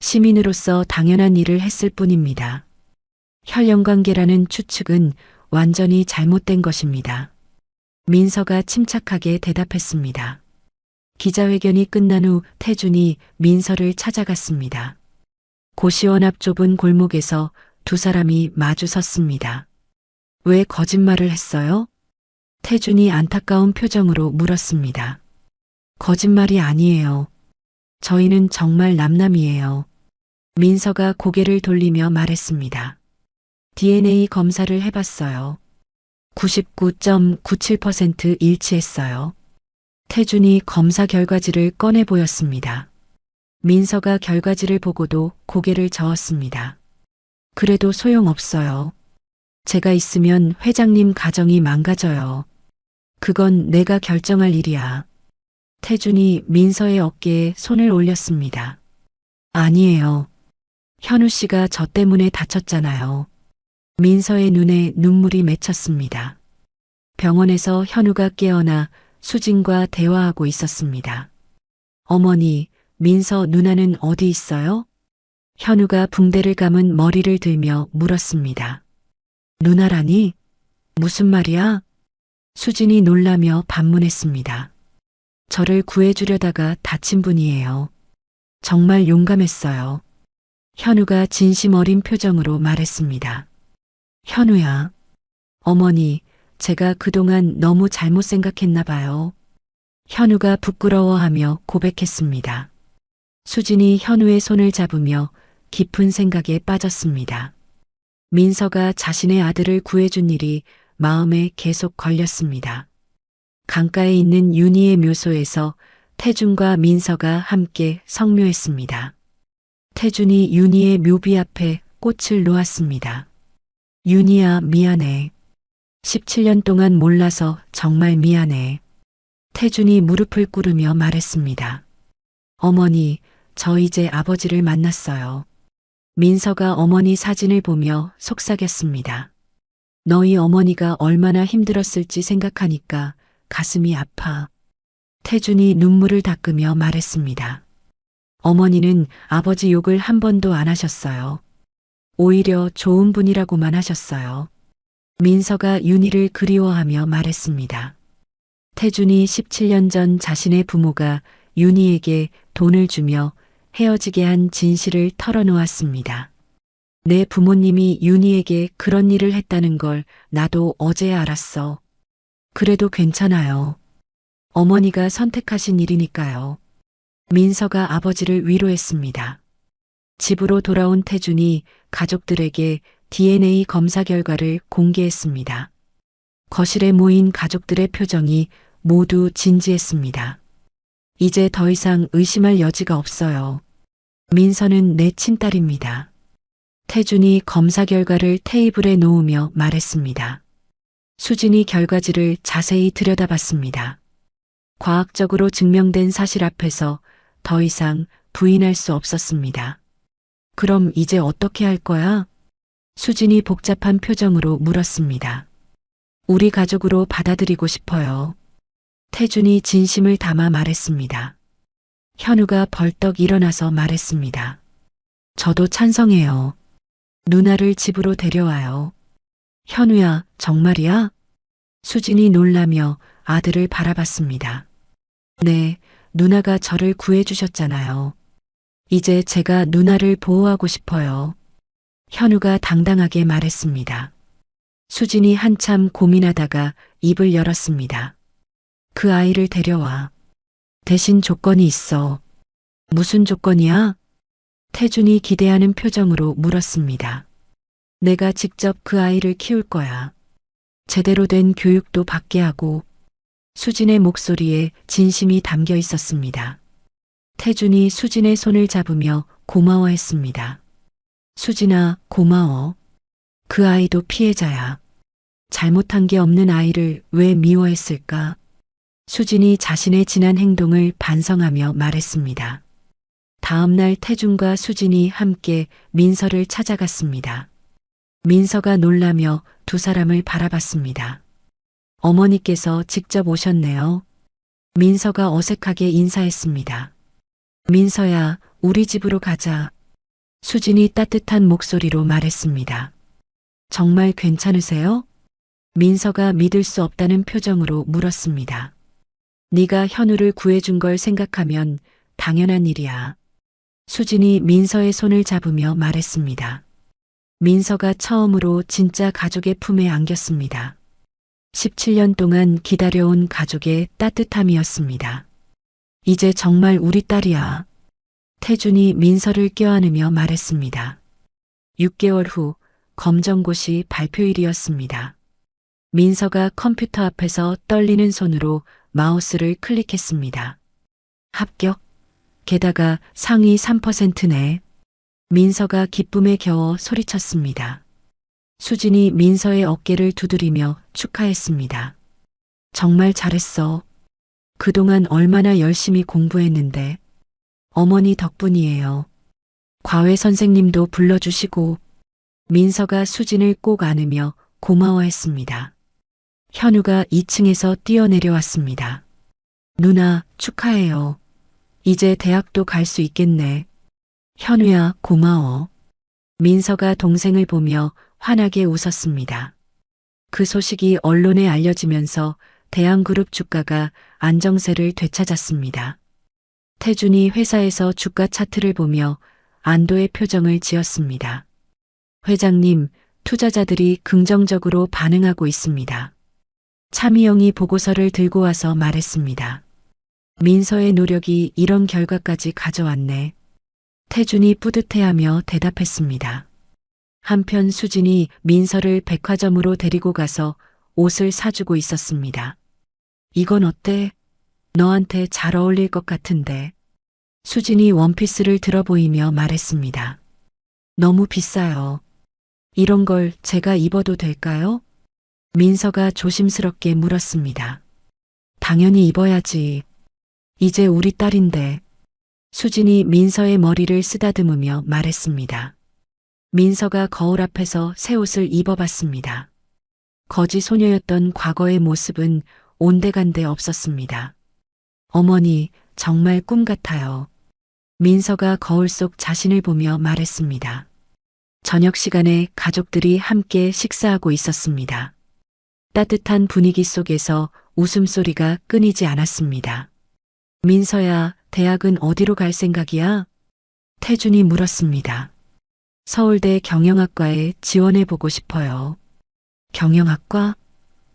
시민으로서 당연한 일을 했을 뿐입니다. 혈연관계라는 추측은 완전히 잘못된 것입니다. 민서가 침착하게 대답했습니다. 기자회견이 끝난 후 태준이 민서를 찾아갔습니다. 고시원 앞 좁은 골목에서 두 사람이 마주 섰습니다. 왜 거짓말을 했어요? 태준이 안타까운 표정으로 물었습니다. 거짓말이 아니에요. 저희는 정말 남남이에요. 민서가 고개를 돌리며 말했습니다. DNA 검사를 해봤어요. 99.97% 일치했어요. 태준이 검사 결과지를 꺼내 보였습니다. 민서가 결과지를 보고도 고개를 저었습니다. 그래도 소용없어요. 제가 있으면 회장님 가정이 망가져요. 그건 내가 결정할 일이야. 태준이 민서의 어깨에 손을 올렸습니다. 아니에요. 현우 씨가 저 때문에 다쳤잖아요. 민서의 눈에 눈물이 맺혔습니다. 병원에서 현우가 깨어나 수진과 대화하고 있었습니다. 어머니, 민서 누나는 어디 있어요? 현우가 붕대를 감은 머리를 들며 물었습니다. 누나라니? 무슨 말이야? 수진이 놀라며 반문했습니다. 저를 구해주려다가 다친 분이에요. 정말 용감했어요. 현우가 진심 어린 표정으로 말했습니다. 현우야. 어머니, 제가 그동안 너무 잘못 생각했나 봐요. 현우가 부끄러워하며 고백했습니다. 수진이 현우의 손을 잡으며 깊은 생각에 빠졌습니다. 민서가 자신의 아들을 구해준 일이 마음에 계속 걸렸습니다. 강가에 있는 윤희의 묘소에서 태준과 민서가 함께 성묘했습니다. 태준이 윤희의 묘비 앞에 꽃을 놓았습니다. 윤희야, 미안해. 17년 동안 몰라서 정말 미안해. 태준이 무릎을 꿇으며 말했습니다. 어머니, 저 이제 아버지를 만났어요. 민서가 어머니 사진을 보며 속삭였습니다. 너희 어머니가 얼마나 힘들었을지 생각하니까 가슴이 아파. 태준이 눈물을 닦으며 말했습니다. 어머니는 아버지 욕을 한 번도 안 하셨어요. 오히려 좋은 분이라고만 하셨어요. 민서가 윤희를 그리워하며 말했습니다. 태준이 17년 전 자신의 부모가 윤희에게 돈을 주며 헤어지게 한 진실을 털어놓았습니다. 내 부모님이 윤희에게 그런 일을 했다는 걸 나도 어제 알았어. 그래도 괜찮아요. 어머니가 선택하신 일이니까요. 민서가 아버지를 위로했습니다. 집으로 돌아온 태준이 가족들에게 DNA 검사 결과를 공개했습니다. 거실에 모인 가족들의 표정이 모두 진지했습니다. 이제 더 이상 의심할 여지가 없어요. 민서는 내 친딸입니다. 태준이 검사 결과를 테이블에 놓으며 말했습니다. 수진이 결과지를 자세히 들여다봤습니다. 과학적으로 증명된 사실 앞에서 더 이상 부인할 수 없었습니다. 그럼 이제 어떻게 할 거야? 수진이 복잡한 표정으로 물었습니다. 우리 가족으로 받아들이고 싶어요. 태준이 진심을 담아 말했습니다. 현우가 벌떡 일어나서 말했습니다. 저도 찬성해요. 누나를 집으로 데려와요. 현우야, 정말이야? 수진이 놀라며 아들을 바라봤습니다. 네, 누나가 저를 구해주셨잖아요. 이제 제가 누나를 보호하고 싶어요. 현우가 당당하게 말했습니다. 수진이 한참 고민하다가 입을 열었습니다. 그 아이를 데려와. 대신 조건이 있어. 무슨 조건이야? 태준이 기대하는 표정으로 물었습니다. 내가 직접 그 아이를 키울 거야. 제대로 된 교육도 받게 하고. 수진의 목소리에 진심이 담겨 있었습니다. 태준이 수진의 손을 잡으며 고마워했습니다. 수진아, 고마워. 그 아이도 피해자야. 잘못한 게 없는 아이를 왜 미워했을까? 수진이 자신의 지난 행동을 반성하며 말했습니다. 다음 날 태준과 수진이 함께 민서를 찾아갔습니다. 민서가 놀라며 두 사람을 바라봤습니다. 어머니께서 직접 오셨네요. 민서가 어색하게 인사했습니다. 민서야, 우리 집으로 가자. 수진이 따뜻한 목소리로 말했습니다. 정말 괜찮으세요? 민서가 믿을 수 없다는 표정으로 물었습니다. 네가 현우를 구해준 걸 생각하면 당연한 일이야. 수진이 민서의 손을 잡으며 말했습니다. 민서가 처음으로 진짜 가족의 품에 안겼습니다. 17년 동안 기다려온 가족의 따뜻함이었습니다. 이제 정말 우리 딸이야. 태준이 민서를 껴안으며 말했습니다. 6개월 후 검정고시 발표일이었습니다. 민서가 컴퓨터 앞에서 떨리는 손으로 마우스를 클릭했습니다. 합격. 게다가 상위 3%네. 민서가 기쁨에 겨워 소리쳤습니다. 수진이 민서의 어깨를 두드리며 축하했습니다. 정말 잘했어. 그동안 얼마나 열심히 공부했는데. 어머니 덕분이에요. 과외 선생님도 불러주시고. 민서가 수진을 꼭 안으며 고마워했습니다. 현우가 2층에서 뛰어내려왔습니다. 누나, 축하해요. 이제 대학도 갈 수 있겠네. 현우야, 고마워. 민서가 동생을 보며 환하게 웃었습니다. 그 소식이 언론에 알려지면서 대한그룹 주가가 안정세를 되찾았습니다. 태준이 회사에서 주가 차트를 보며 안도의 표정을 지었습니다. 회장님, 투자자들이 긍정적으로 반응하고 있습니다. 차미영이 보고서를 들고 와서 말했습니다. 민서의 노력이 이런 결과까지 가져왔네. 태준이 뿌듯해하며 대답했습니다. 한편 수진이 민서를 백화점으로 데리고 가서 옷을 사주고 있었습니다. 이건 어때? 너한테 잘 어울릴 것 같은데. 수진이 원피스를 들어 보이며 말했습니다. 너무 비싸요. 이런 걸 제가 입어도 될까요? 민서가 조심스럽게 물었습니다. 당연히 입어야지. 이제 우리 딸인데. 수진이 민서의 머리를 쓰다듬으며 말했습니다. 민서가 거울 앞에서 새 옷을 입어봤습니다. 거지 소녀였던 과거의 모습은 온데간데 없었습니다. 어머니, 정말 꿈 같아요. 민서가 거울 속 자신을 보며 말했습니다. 저녁 시간에 가족들이 함께 식사하고 있었습니다. 따뜻한 분위기 속에서 웃음소리가 끊이지 않았습니다. 민서야, 대학은 어디로 갈 생각이야? 태준이 물었습니다. 서울대 경영학과에 지원해보고 싶어요. 경영학과?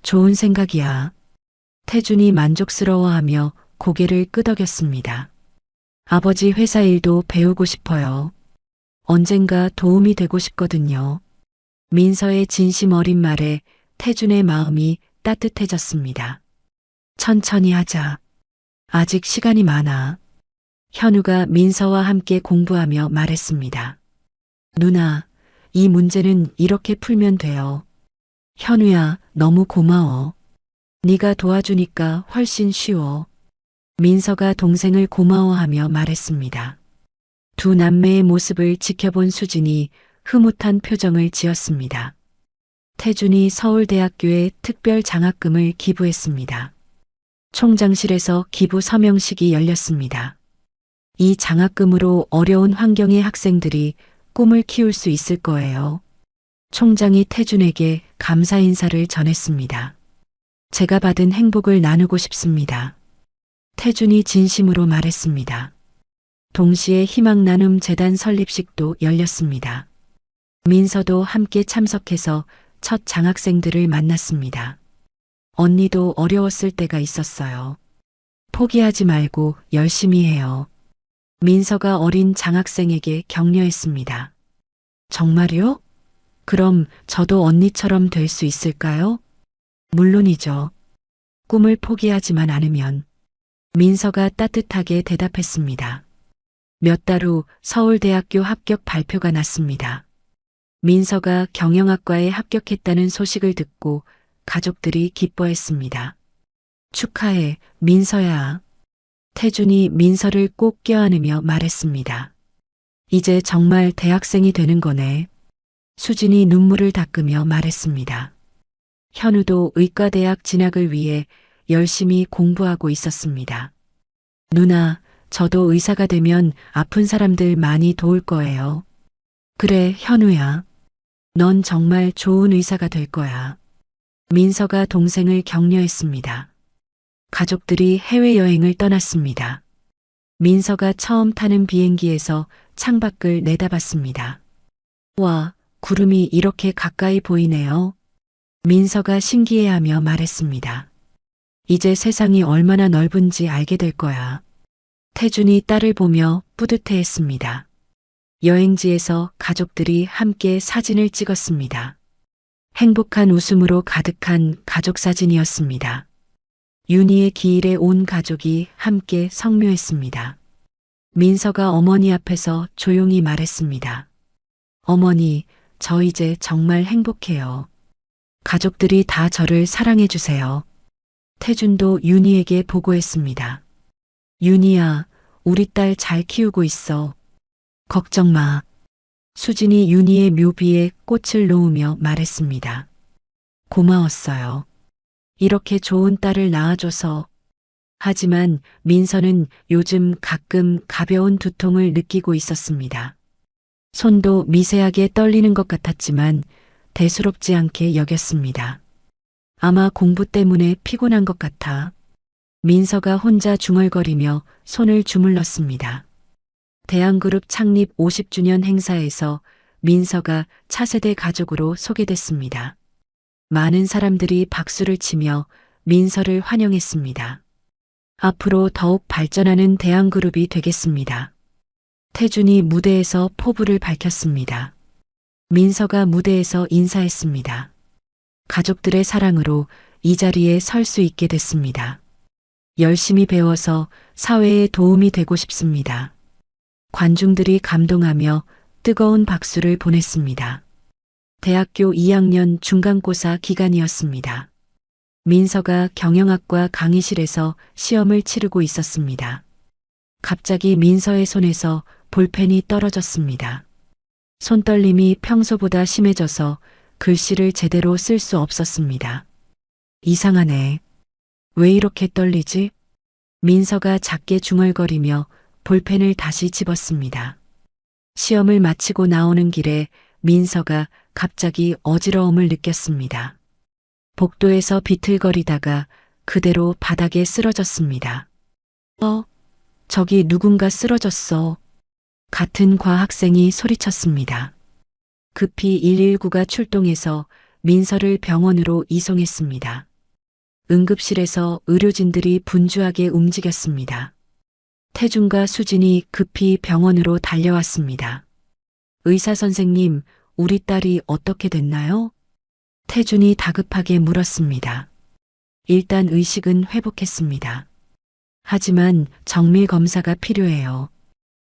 좋은 생각이야. 태준이 만족스러워하며 고개를 끄덕였습니다. 아버지 회사 일도 배우고 싶어요. 언젠가 도움이 되고 싶거든요. 민서의 진심 어린 말에 태준의 마음이 따뜻해졌습니다. 천천히 하자. 아직 시간이 많아. 현우가 민서와 함께 공부하며 말했습니다. 누나, 이 문제는 이렇게 풀면 돼요. 현우야, 너무 고마워. 네가 도와주니까 훨씬 쉬워. 민서가 동생을 고마워하며 말했습니다. 두 남매의 모습을 지켜본 수진이 흐뭇한 표정을 지었습니다. 태준이 서울대학교에 특별 장학금을 기부했습니다. 총장실에서 기부 서명식이 열렸습니다. 이 장학금으로 어려운 환경의 학생들이 꿈을 키울 수 있을 거예요. 총장이 태준에게 감사 인사를 전했습니다. 제가 받은 행복을 나누고 싶습니다. 태준이 진심으로 말했습니다. 동시에 희망 나눔 재단 설립식도 열렸습니다. 민서도 함께 참석해서 첫 장학생들을 만났습니다. 언니도 어려웠을 때가 있었어요. 포기하지 말고 열심히 해요. 민서가 어린 장학생에게 격려했습니다. 정말요? 그럼 저도 언니처럼 될 수 있을까요? 물론이죠. 꿈을 포기하지만 않으면. 민서가 따뜻하게 대답했습니다. 몇 달 후 서울대학교 합격 발표가 났습니다. 민서가 경영학과에 합격했다는 소식을 듣고 가족들이 기뻐했습니다. 축하해, 민서야. 태준이 민서를 꼭 껴안으며 말했습니다. 이제 정말 대학생이 되는 거네. 수진이 눈물을 닦으며 말했습니다. 현우도 의과대학 진학을 위해 열심히 공부하고 있었습니다. 누나, 저도 의사가 되면 아픈 사람들 많이 도울 거예요. 그래, 현우야. 넌 정말 좋은 의사가 될 거야. 민서가 동생을 격려했습니다. 가족들이 해외여행을 떠났습니다. 민서가 처음 타는 비행기에서 창밖을 내다봤습니다. 와, 구름이 이렇게 가까이 보이네요. 민서가 신기해하며 말했습니다. 이제 세상이 얼마나 넓은지 알게 될 거야. 태준이 딸을 보며 뿌듯해했습니다. 여행지에서 가족들이 함께 사진을 찍었습니다. 행복한 웃음으로 가득한 가족 사진이었습니다. 윤희의 기일에 온 가족이 함께 성묘했습니다. 민서가 어머니 앞에서 조용히 말했습니다. 어머니, 저 이제 정말 행복해요. 가족들이 다 저를 사랑해 주세요. 태준도 윤희에게 보고했습니다. 윤희야, 우리 딸 잘 키우고 있어. 걱정 마. 수진이 윤희의 묘비에 꽃을 놓으며 말했습니다. 고마웠어요. 이렇게 좋은 딸을 낳아줘서. 하지만 민서는 요즘 가끔 가벼운 두통을 느끼고 있었습니다. 손도 미세하게 떨리는 것 같았지만 대수롭지 않게 여겼습니다. 아마 공부 때문에 피곤한 것 같아. 민서가 혼자 중얼거리며 손을 주물렀습니다. 대한그룹 창립 50주년 행사에서 민서가 차세대 가족으로 소개됐습니다. 많은 사람들이 박수를 치며 민서를 환영했습니다. 앞으로 더욱 발전하는 대한그룹이 되겠습니다. 태준이 무대에서 포부를 밝혔습니다. 민서가 무대에서 인사했습니다. 가족들의 사랑으로 이 자리에 설 수 있게 됐습니다. 열심히 배워서 사회에 도움이 되고 싶습니다. 관중들이 감동하며 뜨거운 박수를 보냈습니다. 대학교 2학년 중간고사 기간이었습니다. 민서가 경영학과 강의실에서 시험을 치르고 있었습니다. 갑자기 민서의 손에서 볼펜이 떨어졌습니다. 손떨림이 평소보다 심해져서 글씨를 제대로 쓸 수 없었습니다. 이상하네. 왜 이렇게 떨리지? 민서가 작게 중얼거리며 볼펜을 다시 집었습니다. 시험을 마치고 나오는 길에 민서가 갑자기 어지러움을 느꼈습니다. 복도에서 비틀거리다가 그대로 바닥에 쓰러졌습니다. 저기 누군가 쓰러졌어. 같은 과학생이 소리쳤습니다. 급히 119가 출동해서 민서를 병원으로 이송했습니다. 응급실에서 의료진들이 분주하게 움직였습니다. 태준과 수진이 급히 병원으로 달려왔습니다. 의사 선생님, 우리 딸이 어떻게 됐나요? 태준이 다급하게 물었습니다. 일단 의식은 회복했습니다. 하지만 정밀 검사가 필요해요.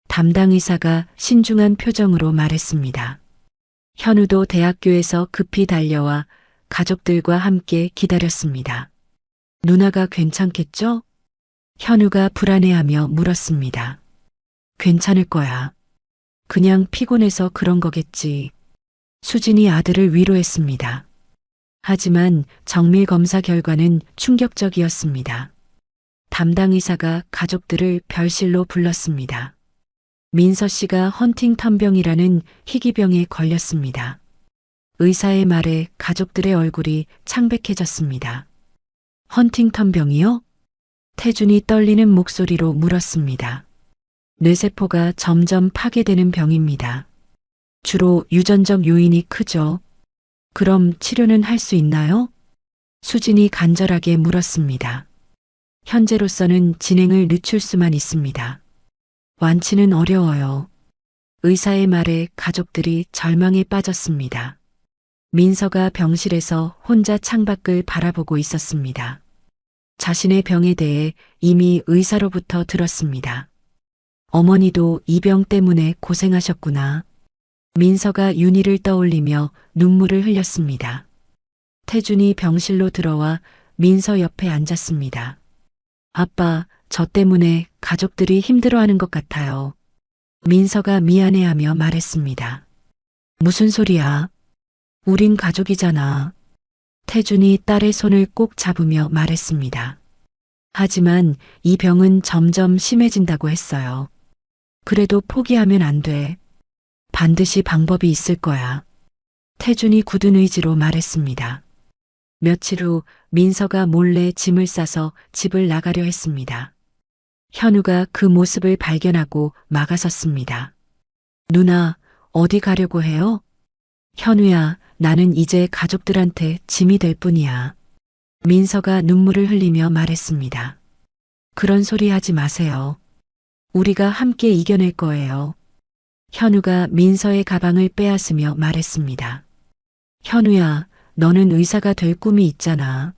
담당 의사가 신중한 표정으로 말했습니다. 현우도 대학교에서 급히 달려와 가족들과 함께 기다렸습니다. 누나가 괜찮겠죠? 현우가 불안해하며 물었습니다. 괜찮을 거야. 그냥 피곤해서 그런 거겠지. 수진이 아들을 위로했습니다. 하지만 정밀 검사 결과는 충격적이었습니다. 담당 의사가 가족들을 별실로 불렀습니다. 민서 씨가 헌팅턴병이라는 희귀병에 걸렸습니다. 의사의 말에 가족들의 얼굴이 창백해졌습니다. 헌팅턴병이요? 태준이 떨리는 목소리로 물었습니다. 뇌세포가 점점 파괴되는 병입니다. 주로 유전적 요인이 크죠. 그럼 치료는 할 수 있나요? 수진이 간절하게 물었습니다. 현재로서는 진행을 늦출 수만 있습니다. 완치는 어려워요. 의사의 말에 가족들이 절망에 빠졌습니다. 민서가 병실에서 혼자 창밖을 바라보고 있었습니다. 자신의 병에 대해 이미 의사로부터 들었습니다. 어머니도 이 병 때문에 고생하셨구나. 민서가 윤희를 떠올리며 눈물을 흘렸습니다. 태준이 병실로 들어와 민서 옆에 앉았습니다. 아빠, 저 때문에 가족들이 힘들어하는 것 같아요. 민서가 미안해하며 말했습니다. 무슨 소리야? 우린 가족이잖아. 태준이 딸의 손을 꼭 잡으며 말했습니다. 하지만 이 병은 점점 심해진다고 했어요. 그래도 포기하면 안 돼. 반드시 방법이 있을 거야. 태준이 굳은 의지로 말했습니다. 며칠 후 민서가 몰래 짐을 싸서 집을 나가려 했습니다. 현우가 그 모습을 발견하고 막아섰습니다. 누나, 어디 가려고 해요? 현우야, 나는 이제 가족들한테 짐이 될 뿐이야. 민서가 눈물을 흘리며 말했습니다. 그런 소리 하지 마세요. 우리가 함께 이겨낼 거예요. 현우가 민서의 가방을 빼앗으며 말했습니다. 현우야, 너는 의사가 될 꿈이 있잖아.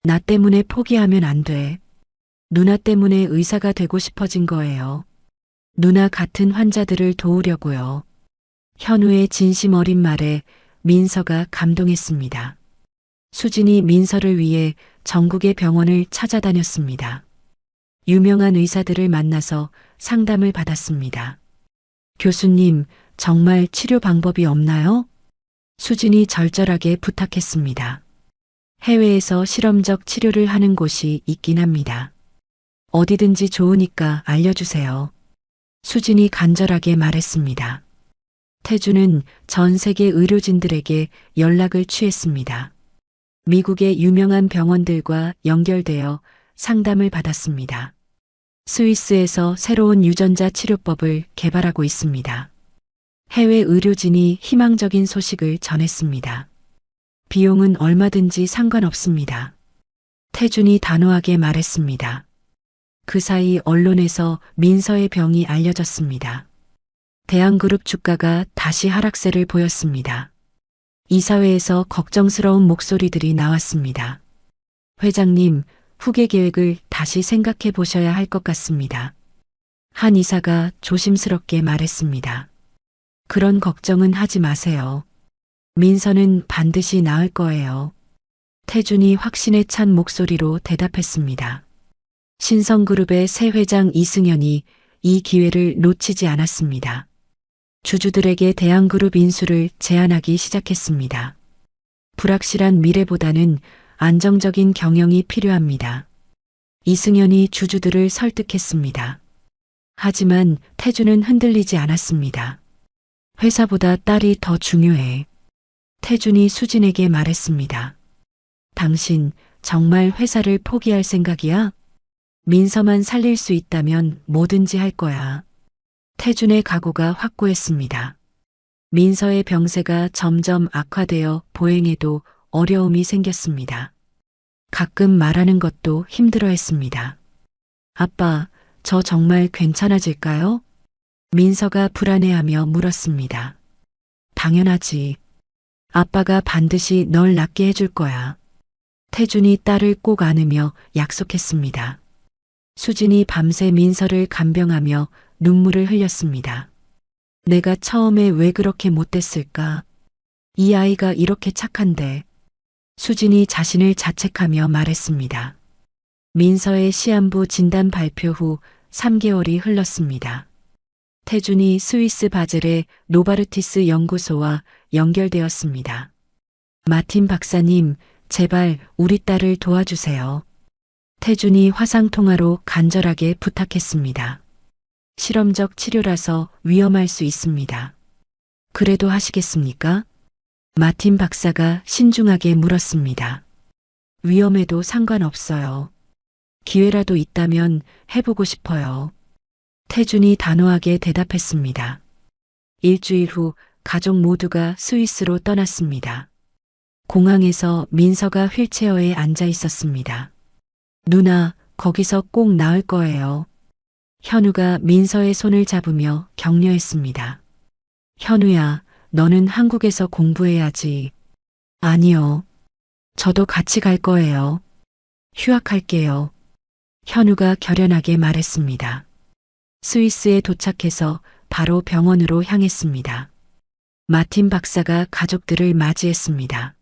나 때문에 포기하면 안 돼. 누나 때문에 의사가 되고 싶어진 거예요. 누나 같은 환자들을 도우려고요. 현우의 진심 어린 말에 민서가 감동했습니다. 수진이 민서를 위해 전국의 병원을 찾아다녔습니다. 유명한 의사들을 만나서 상담을 받았습니다. 교수님, 정말 치료 방법이 없나요? 수진이 절절하게 부탁했습니다. 해외에서 실험적 치료를 하는 곳이 있긴 합니다. 어디든지 좋으니까 알려주세요. 수진이 간절하게 말했습니다. 태주는 전 세계 의료진들에게 연락을 취했습니다. 미국의 유명한 병원들과 연결되어 상담을 받았습니다. 스위스에서 새로운 유전자 치료법을 개발하고 있습니다. 해외 의료진이 희망적인 소식을 전했습니다. 비용은 얼마든지 상관없습니다. 태준이 단호하게 말했습니다. 그 사이 언론에서 민서의 병이 알려졌습니다. 대한그룹 주가가 다시 하락세를 보였습니다. 이사회에서 걱정스러운 목소리들이 나왔습니다. 회장님, 후계 계획을 다시 생각해 보셔야 할 것 같습니다. 한 이사가 조심스럽게 말했습니다. 그런 걱정은 하지 마세요. 민서는 반드시 나을 거예요. 태준이 확신에 찬 목소리로 대답했습니다. 신성그룹의 새 회장 이승현이 이 기회를 놓치지 않았습니다. 주주들에게 대한그룹 인수를 제안하기 시작했습니다. 불확실한 미래보다는 안정적인 경영이 필요합니다. 이승현이 주주들을 설득했습니다. 하지만 태준은 흔들리지 않았습니다. 회사보다 딸이 더 중요해. 태준이 수진에게 말했습니다. 당신 정말 회사를 포기할 생각이야? 민서만 살릴 수 있다면 뭐든지 할 거야. 태준의 각오가 확고했습니다. 민서의 병세가 점점 악화되어 보행에도 어려움이 생겼습니다. 가끔 말하는 것도 힘들어했습니다. 아빠, 저 정말 괜찮아질까요? 민서가 불안해하며 물었습니다. 당연하지. 아빠가 반드시 널 낫게 해줄 거야. 태준이 딸을 꼭 안으며 약속했습니다. 수진이 밤새 민서를 간병하며 눈물을 흘렸습니다. 내가 처음에 왜 그렇게 못됐을까? 이 아이가 이렇게 착한데. 수진이 자신을 자책하며 말했습니다. 민서의 시한부 진단 발표 후 3개월이 흘렀습니다. 태준이 스위스 바젤의 노바르티스 연구소와 연결되었습니다. 마틴 박사님, 제발 우리 딸을 도와주세요. 태준이 화상통화로 간절하게 부탁했습니다. 실험적 치료라서 위험할 수 있습니다. 그래도 하시겠습니까? 마틴 박사가 신중하게 물었습니다. 위험해도 상관없어요. 기회라도 있다면 해보고 싶어요. 태준이 단호하게 대답했습니다. 일주일 후 가족 모두가 스위스로 떠났습니다. 공항에서 민서가 휠체어에 앉아 있었습니다. 누나, 거기서 꼭 나을 거예요. 현우가 민서의 손을 잡으며 격려했습니다. 현우야, 너는 한국에서 공부해야지. 아니요. 저도 같이 갈 거예요. 휴학할게요. 현우가 결연하게 말했습니다. 스위스에 도착해서 바로 병원으로 향했습니다. 마틴 박사가 가족들을 맞이했습니다.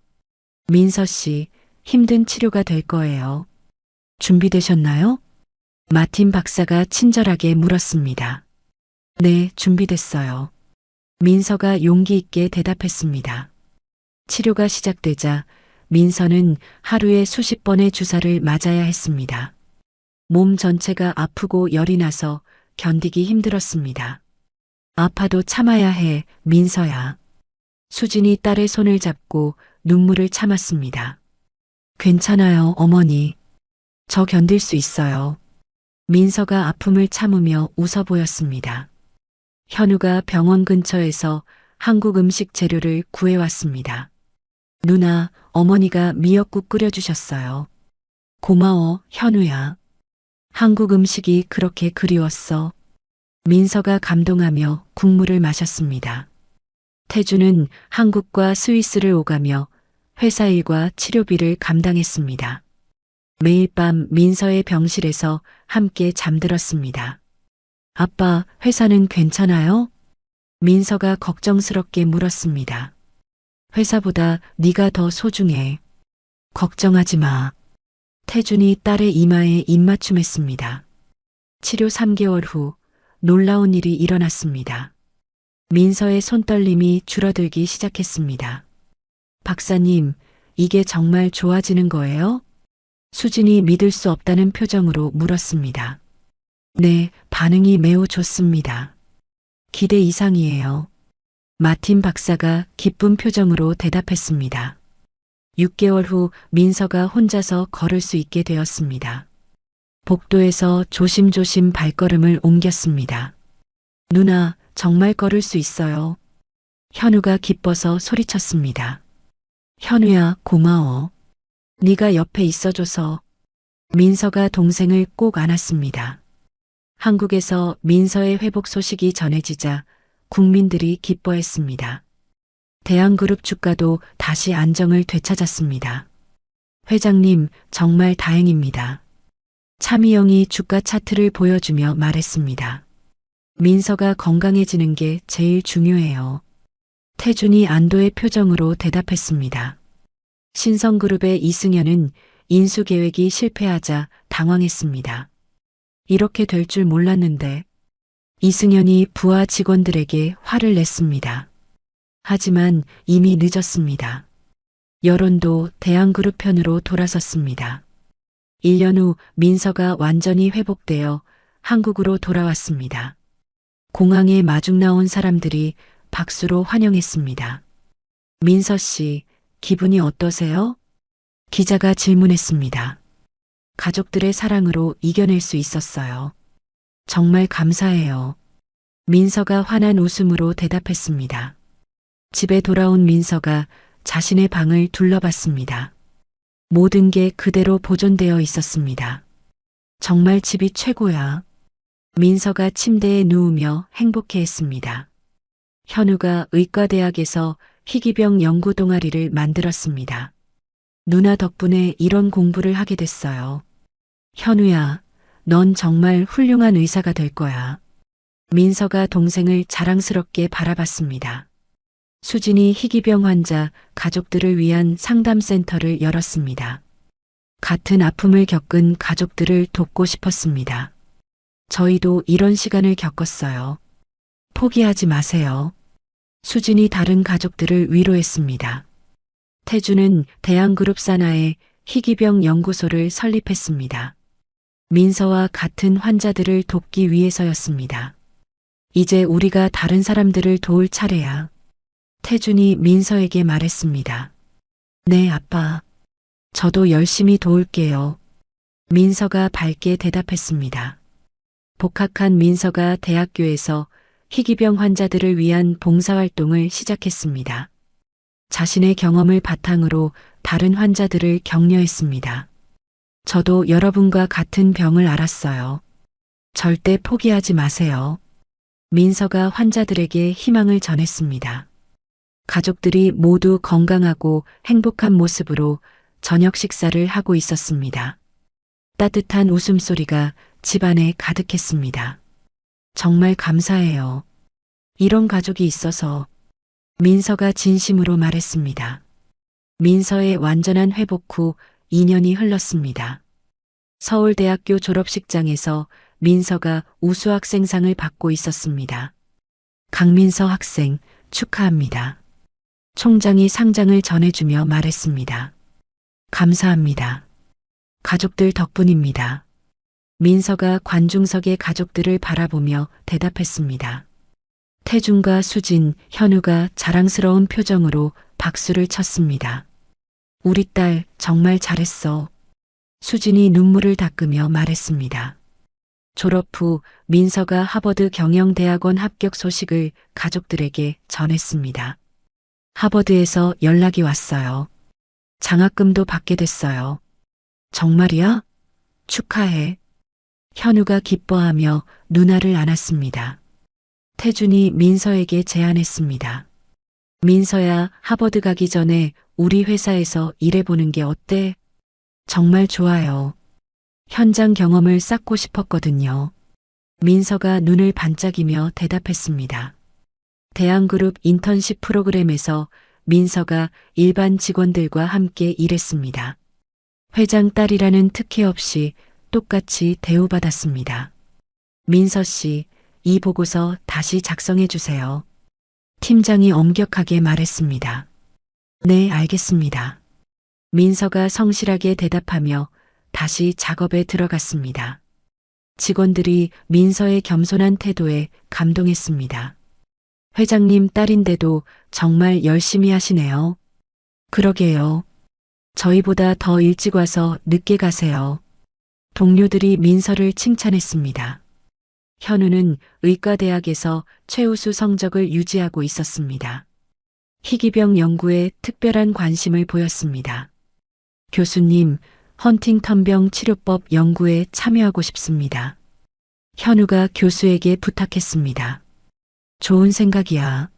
민서 씨, 힘든 치료가 될 거예요. 준비되셨나요? 마틴 박사가 친절하게 물었습니다. 네, 준비됐어요. 민서가 용기 있게 대답했습니다. 치료가 시작되자 민서는 하루에 수십 번의 주사를 맞아야 했습니다. 몸 전체가 아프고 열이 나서 견디기 힘들었습니다. 아파도 참아야 해, 민서야. 수진이 딸의 손을 잡고 눈물을 참았습니다. 괜찮아요, 어머니. 저 견딜 수 있어요. 민서가 아픔을 참으며 웃어 보였습니다. 현우가 병원 근처에서 한국 음식 재료를 구해왔습니다. 누나, 어머니가 미역국 끓여주셨어요. 고마워, 현우야. 한국 음식이 그렇게 그리웠어. 민서가 감동하며 국물을 마셨습니다. 태주는 한국과 스위스를 오가며 회사 일과 치료비를 감당했습니다. 매일 밤 민서의 병실에서 함께 잠들었습니다. 아빠, 회사는 괜찮아요? 민서가 걱정스럽게 물었습니다. 회사보다 네가 더 소중해. 걱정하지 마. 태준이 딸의 이마에 입맞춤했습니다. 치료 3개월 후 놀라운 일이 일어났습니다. 민서의 손떨림이 줄어들기 시작했습니다. 박사님, 이게 정말 좋아지는 거예요? 수진이 믿을 수 없다는 표정으로 물었습니다. 네, 반응이 매우 좋습니다. 기대 이상이에요. 마틴 박사가 기쁜 표정으로 대답했습니다. 6개월 후 민서가 혼자서 걸을 수 있게 되었습니다. 복도에서 조심조심 발걸음을 옮겼습니다. 누나, 정말 걸을 수 있어요. 현우가 기뻐서 소리쳤습니다. 현우야, 고마워. 네가 옆에 있어줘서. 민서가 동생을 꼭 안았습니다. 한국에서 민서의 회복 소식이 전해지자 국민들이 기뻐했습니다. 대한그룹 주가도 다시 안정을 되찾았습니다. 회장님, 정말 다행입니다. 차미영이 주가 차트를 보여주며 말했습니다. 민서가 건강해지는 게 제일 중요해요. 태준이 안도의 표정으로 대답했습니다. 신성그룹의 이승현은 인수 계획이 실패하자 당황했습니다. 이렇게 될 줄 몰랐는데. 이승현이 부하 직원들에게 화를 냈습니다. 하지만 이미 늦었습니다. 여론도 대한그룹 편으로 돌아섰습니다. 1년 후 민서가 완전히 회복되어 한국으로 돌아왔습니다. 공항에 마중 나온 사람들이 박수로 환영했습니다. 민서 씨, 기분이 어떠세요? 기자가 질문했습니다. 가족들의 사랑으로 이겨낼 수 있었어요. 정말 감사해요. 민서가 환한 웃음으로 대답했습니다. 집에 돌아온 민서가 자신의 방을 둘러봤습니다. 모든 게 그대로 보존되어 있었습니다. 정말 집이 최고야. 민서가 침대에 누우며 행복해했습니다. 현우가 의과대학에서 희귀병 연구 동아리를 만들었습니다. 누나 덕분에 이런 공부를 하게 됐어요. 현우야, 넌 정말 훌륭한 의사가 될 거야. 민서가 동생을 자랑스럽게 바라봤습니다. 수진이 희귀병 환자 가족들을 위한 상담센터를 열었습니다. 같은 아픔을 겪은 가족들을 돕고 싶었습니다. 저희도 이런 시간을 겪었어요. 포기하지 마세요. 수진이 다른 가족들을 위로했습니다. 태주는 대한그룹 산하에 희귀병 연구소를 설립했습니다. 민서와 같은 환자들을 돕기 위해서였습니다. 이제 우리가 다른 사람들을 도울 차례야. 태준이 민서에게 말했습니다. 네, 아빠. 저도 열심히 도울게요. 민서가 밝게 대답했습니다. 복학한 민서가 대학교에서 희귀병 환자들을 위한 봉사활동을 시작했습니다. 자신의 경험을 바탕으로 다른 환자들을 격려했습니다. 저도 여러분과 같은 병을 앓았어요. 절대 포기하지 마세요. 민서가 환자들에게 희망을 전했습니다. 가족들이 모두 건강하고 행복한 모습으로 저녁 식사를 하고 있었습니다. 따뜻한 웃음소리가 집안에 가득했습니다. 정말 감사해요. 이런 가족이 있어서. 민서가 진심으로 말했습니다. 민서의 완전한 회복 후 2년이 흘렀습니다. 서울대학교 졸업식장에서 민서가 우수학생상을 받고 있었습니다. 강민서 학생, 축하합니다. 총장이 상장을 전해주며 말했습니다. 감사합니다. 가족들 덕분입니다. 민서가 관중석의 가족들을 바라보며 대답했습니다. 태준과 수진, 현우가 자랑스러운 표정으로 박수를 쳤습니다. 우리 딸 정말 잘했어. 수진이 눈물을 닦으며 말했습니다. 졸업 후 민서가 하버드 경영대학원 합격 소식을 가족들에게 전했습니다. 하버드에서 연락이 왔어요. 장학금도 받게 됐어요. 정말이야? 축하해. 현우가 기뻐하며 누나를 안았습니다. 태준이 민서에게 제안했습니다. 민서야, 하버드 가기 전에 우리 회사에서 일해보는 게 어때? 정말 좋아요. 현장 경험을 쌓고 싶었거든요. 민서가 눈을 반짝이며 대답했습니다. 대한그룹 인턴십 프로그램에서 민서가 일반 직원들과 함께 일했습니다. 회장 딸이라는 특혜 없이 똑같이 대우받았습니다. 민서 씨, 이 보고서 다시 작성해 주세요. 팀장이 엄격하게 말했습니다. 네, 알겠습니다. 민서가 성실하게 대답하며 다시 작업에 들어갔습니다. 직원들이 민서의 겸손한 태도에 감동했습니다. 회장님 딸인데도 정말 열심히 하시네요. 그러게요. 저희보다 더 일찍 와서 늦게 가세요. 동료들이 민서를 칭찬했습니다. 현우는 의과대학에서 최우수 성적을 유지하고 있었습니다. 희귀병 연구에 특별한 관심을 보였습니다. 교수님, 헌팅턴병 치료법 연구에 참여하고 싶습니다. 현우가 교수에게 부탁했습니다. 좋은 생각이야.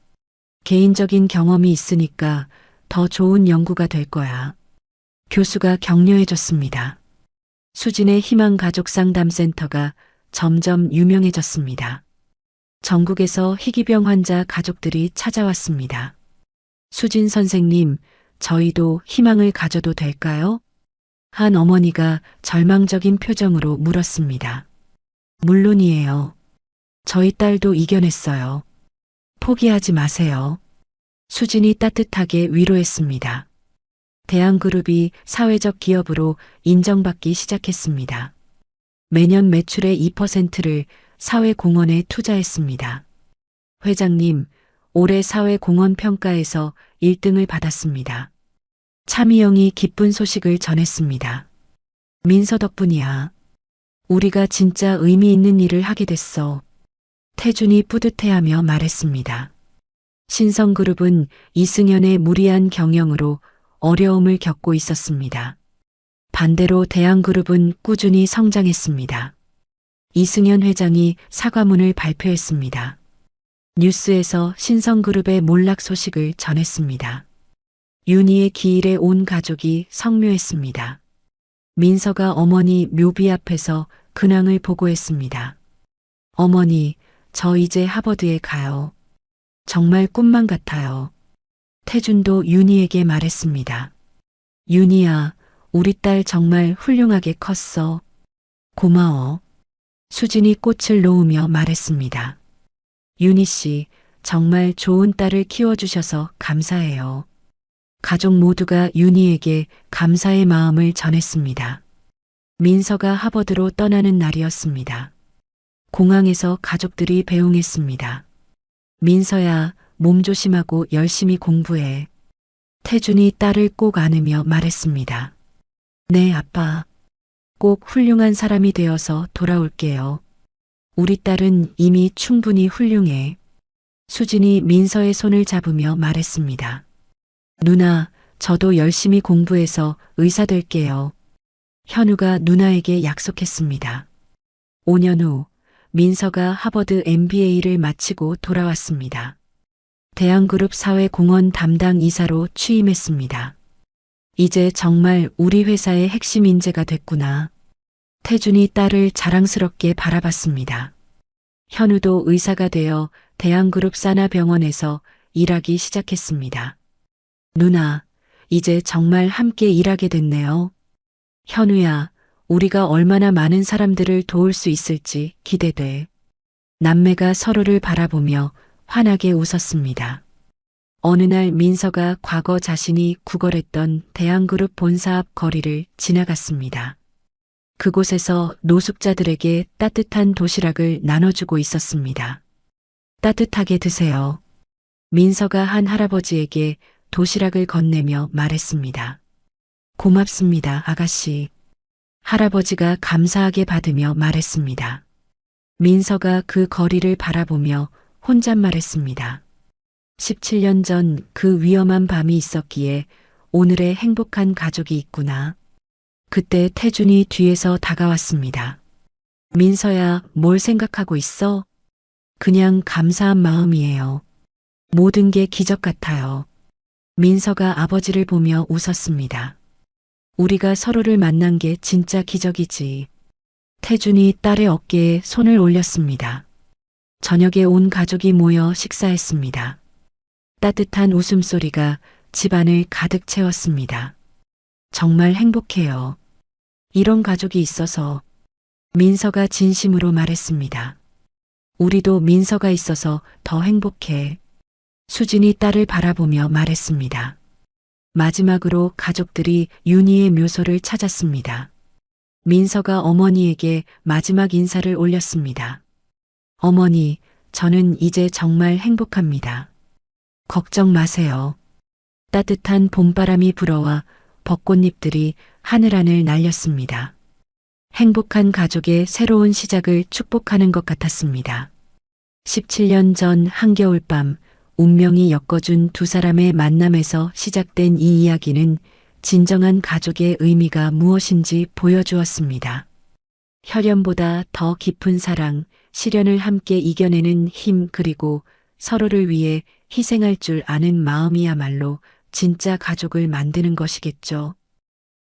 개인적인 경험이 있으니까 더 좋은 연구가 될 거야. 교수가 격려해줬습니다. 수진의 희망가족상담센터가 점점 유명해졌습니다. 전국에서 희귀병 환자 가족들이 찾아왔습니다. 수진 선생님, 저희도 희망을 가져도 될까요? 한 어머니가 절망적인 표정으로 물었습니다. 물론이에요. 저희 딸도 이겨냈어요. 포기하지 마세요. 수진이 따뜻하게 위로했습니다. 대한그룹이 사회적 기업으로 인정받기 시작했습니다. 매년 매출의 2%를 사회공헌에 투자했습니다. 회장님, 올해 사회공헌 평가에서 1등을 받았습니다. 차미영이 기쁜 소식을 전했습니다. 민서 덕분이야. 우리가 진짜 의미 있는 일을 하게 됐어. 태준이 뿌듯해하며 말했습니다. 신성그룹은 이승연의 무리한 경영으로 어려움을 겪고 있었습니다. 반대로 대한그룹은 꾸준히 성장했습니다. 이승연 회장이 사과문을 발표했습니다. 뉴스에서 신성그룹의 몰락 소식을 전했습니다. 윤희의 기일에 온 가족이 성묘했습니다. 민서가 어머니 묘비 앞에서 근황을 보고했습니다. 어머니, 저 이제 하버드에 가요. 정말 꿈만 같아요. 태준도 윤희에게 말했습니다. 윤희야, 우리 딸 정말 훌륭하게 컸어. 고마워. 수진이 꽃을 놓으며 말했습니다. 윤희 씨, 정말 좋은 딸을 키워주셔서 감사해요. 가족 모두가 윤희에게 감사의 마음을 전했습니다. 민서가 하버드로 떠나는 날이었습니다. 공항에서 가족들이 배웅했습니다. 민서야, 몸 조심하고 열심히 공부해. 태준이 딸을 꼭 안으며 말했습니다. 네, 아빠. 꼭 훌륭한 사람이 되어서 돌아올게요. 우리 딸은 이미 충분히 훌륭해. 수진이 민서의 손을 잡으며 말했습니다. 누나, 저도 열심히 공부해서 의사 될게요. 현우가 누나에게 약속했습니다. 5년 후 민서가 하버드 MBA를 마치고 돌아왔습니다. 대한그룹 사회공헌 담당 이사로 취임했습니다. 이제 정말 우리 회사의 핵심 인재가 됐구나. 태준이 딸을 자랑스럽게 바라봤습니다. 현우도 의사가 되어 대한그룹 산하병원에서 일하기 시작했습니다. 누나, 이제 정말 함께 일하게 됐네요. 현우야, 우리가 얼마나 많은 사람들을 도울 수 있을지 기대돼. 남매가 서로를 바라보며 환하게 웃었습니다. 어느 날 민서가 과거 자신이 구걸했던 대한그룹 본사 앞 거리를 지나갔습니다. 그곳에서 노숙자들에게 따뜻한 도시락을 나눠주고 있었습니다. 따뜻하게 드세요. 민서가 한 할아버지에게 도시락을 건네며 말했습니다. 고맙습니다, 아가씨. 할아버지가 감사하게 받으며 말했습니다. 민서가 그 거리를 바라보며 혼잣말했습니다. 17년 전 그 위험한 밤이 있었기에 오늘의 행복한 가족이 있구나. 그때 태준이 뒤에서 다가왔습니다. 민서야, 뭘 생각하고 있어? 그냥 감사한 마음이에요. 모든 게 기적 같아요. 민서가 아버지를 보며 웃었습니다. 우리가 서로를 만난 게 진짜 기적이지. 태준이 딸의 어깨에 손을 올렸습니다. 저녁에 온 가족이 모여 식사했습니다. 따뜻한 웃음소리가 집안을 가득 채웠습니다. 정말 행복해요. 이런 가족이 있어서. 민서가 진심으로 말했습니다. 우리도 민서가 있어서 더 행복해. 수진이 딸을 바라보며 말했습니다. 마지막으로 가족들이 윤희의 묘소를 찾았습니다. 민서가 어머니에게 마지막 인사를 올렸습니다. 어머니, 저는 이제 정말 행복합니다. 걱정 마세요. 따뜻한 봄바람이 불어와 벚꽃잎들이 하늘하늘 날렸습니다. 행복한 가족의 새로운 시작을 축복하는 것 같았습니다. 17년 전 한겨울밤 운명이 엮어준 두 사람의 만남에서 시작된 이 이야기는 진정한 가족의 의미가 무엇인지 보여주었습니다. 혈연보다 더 깊은 사랑, 시련을 함께 이겨내는 힘, 그리고 서로를 위해 희생할 줄 아는 마음이야말로 진짜 가족을 만드는 것이겠죠.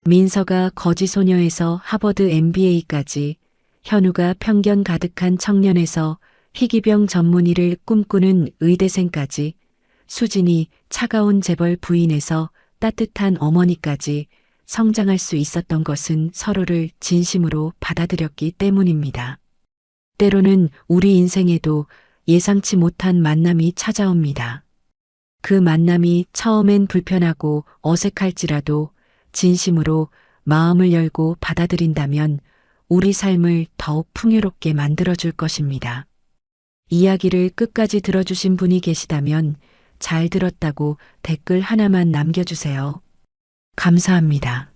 민서가 거지 소녀에서 하버드 MBA까지, 현우가 편견 가득한 청년에서 희귀병 전문의를 꿈꾸는 의대생까지, 수진이 차가운 재벌 부인에서 따뜻한 어머니까지 성장할 수 있었던 것은 서로를 진심으로 받아들였기 때문입니다. 때로는 우리 인생에도 예상치 못한 만남이 찾아옵니다. 그 만남이 처음엔 불편하고 어색할지라도 진심으로 마음을 열고 받아들인다면 우리 삶을 더욱 풍요롭게 만들어줄 것입니다. 이야기를 끝까지 들어주신 분이 계시다면 잘 들었다고 댓글 하나만 남겨주세요. 감사합니다.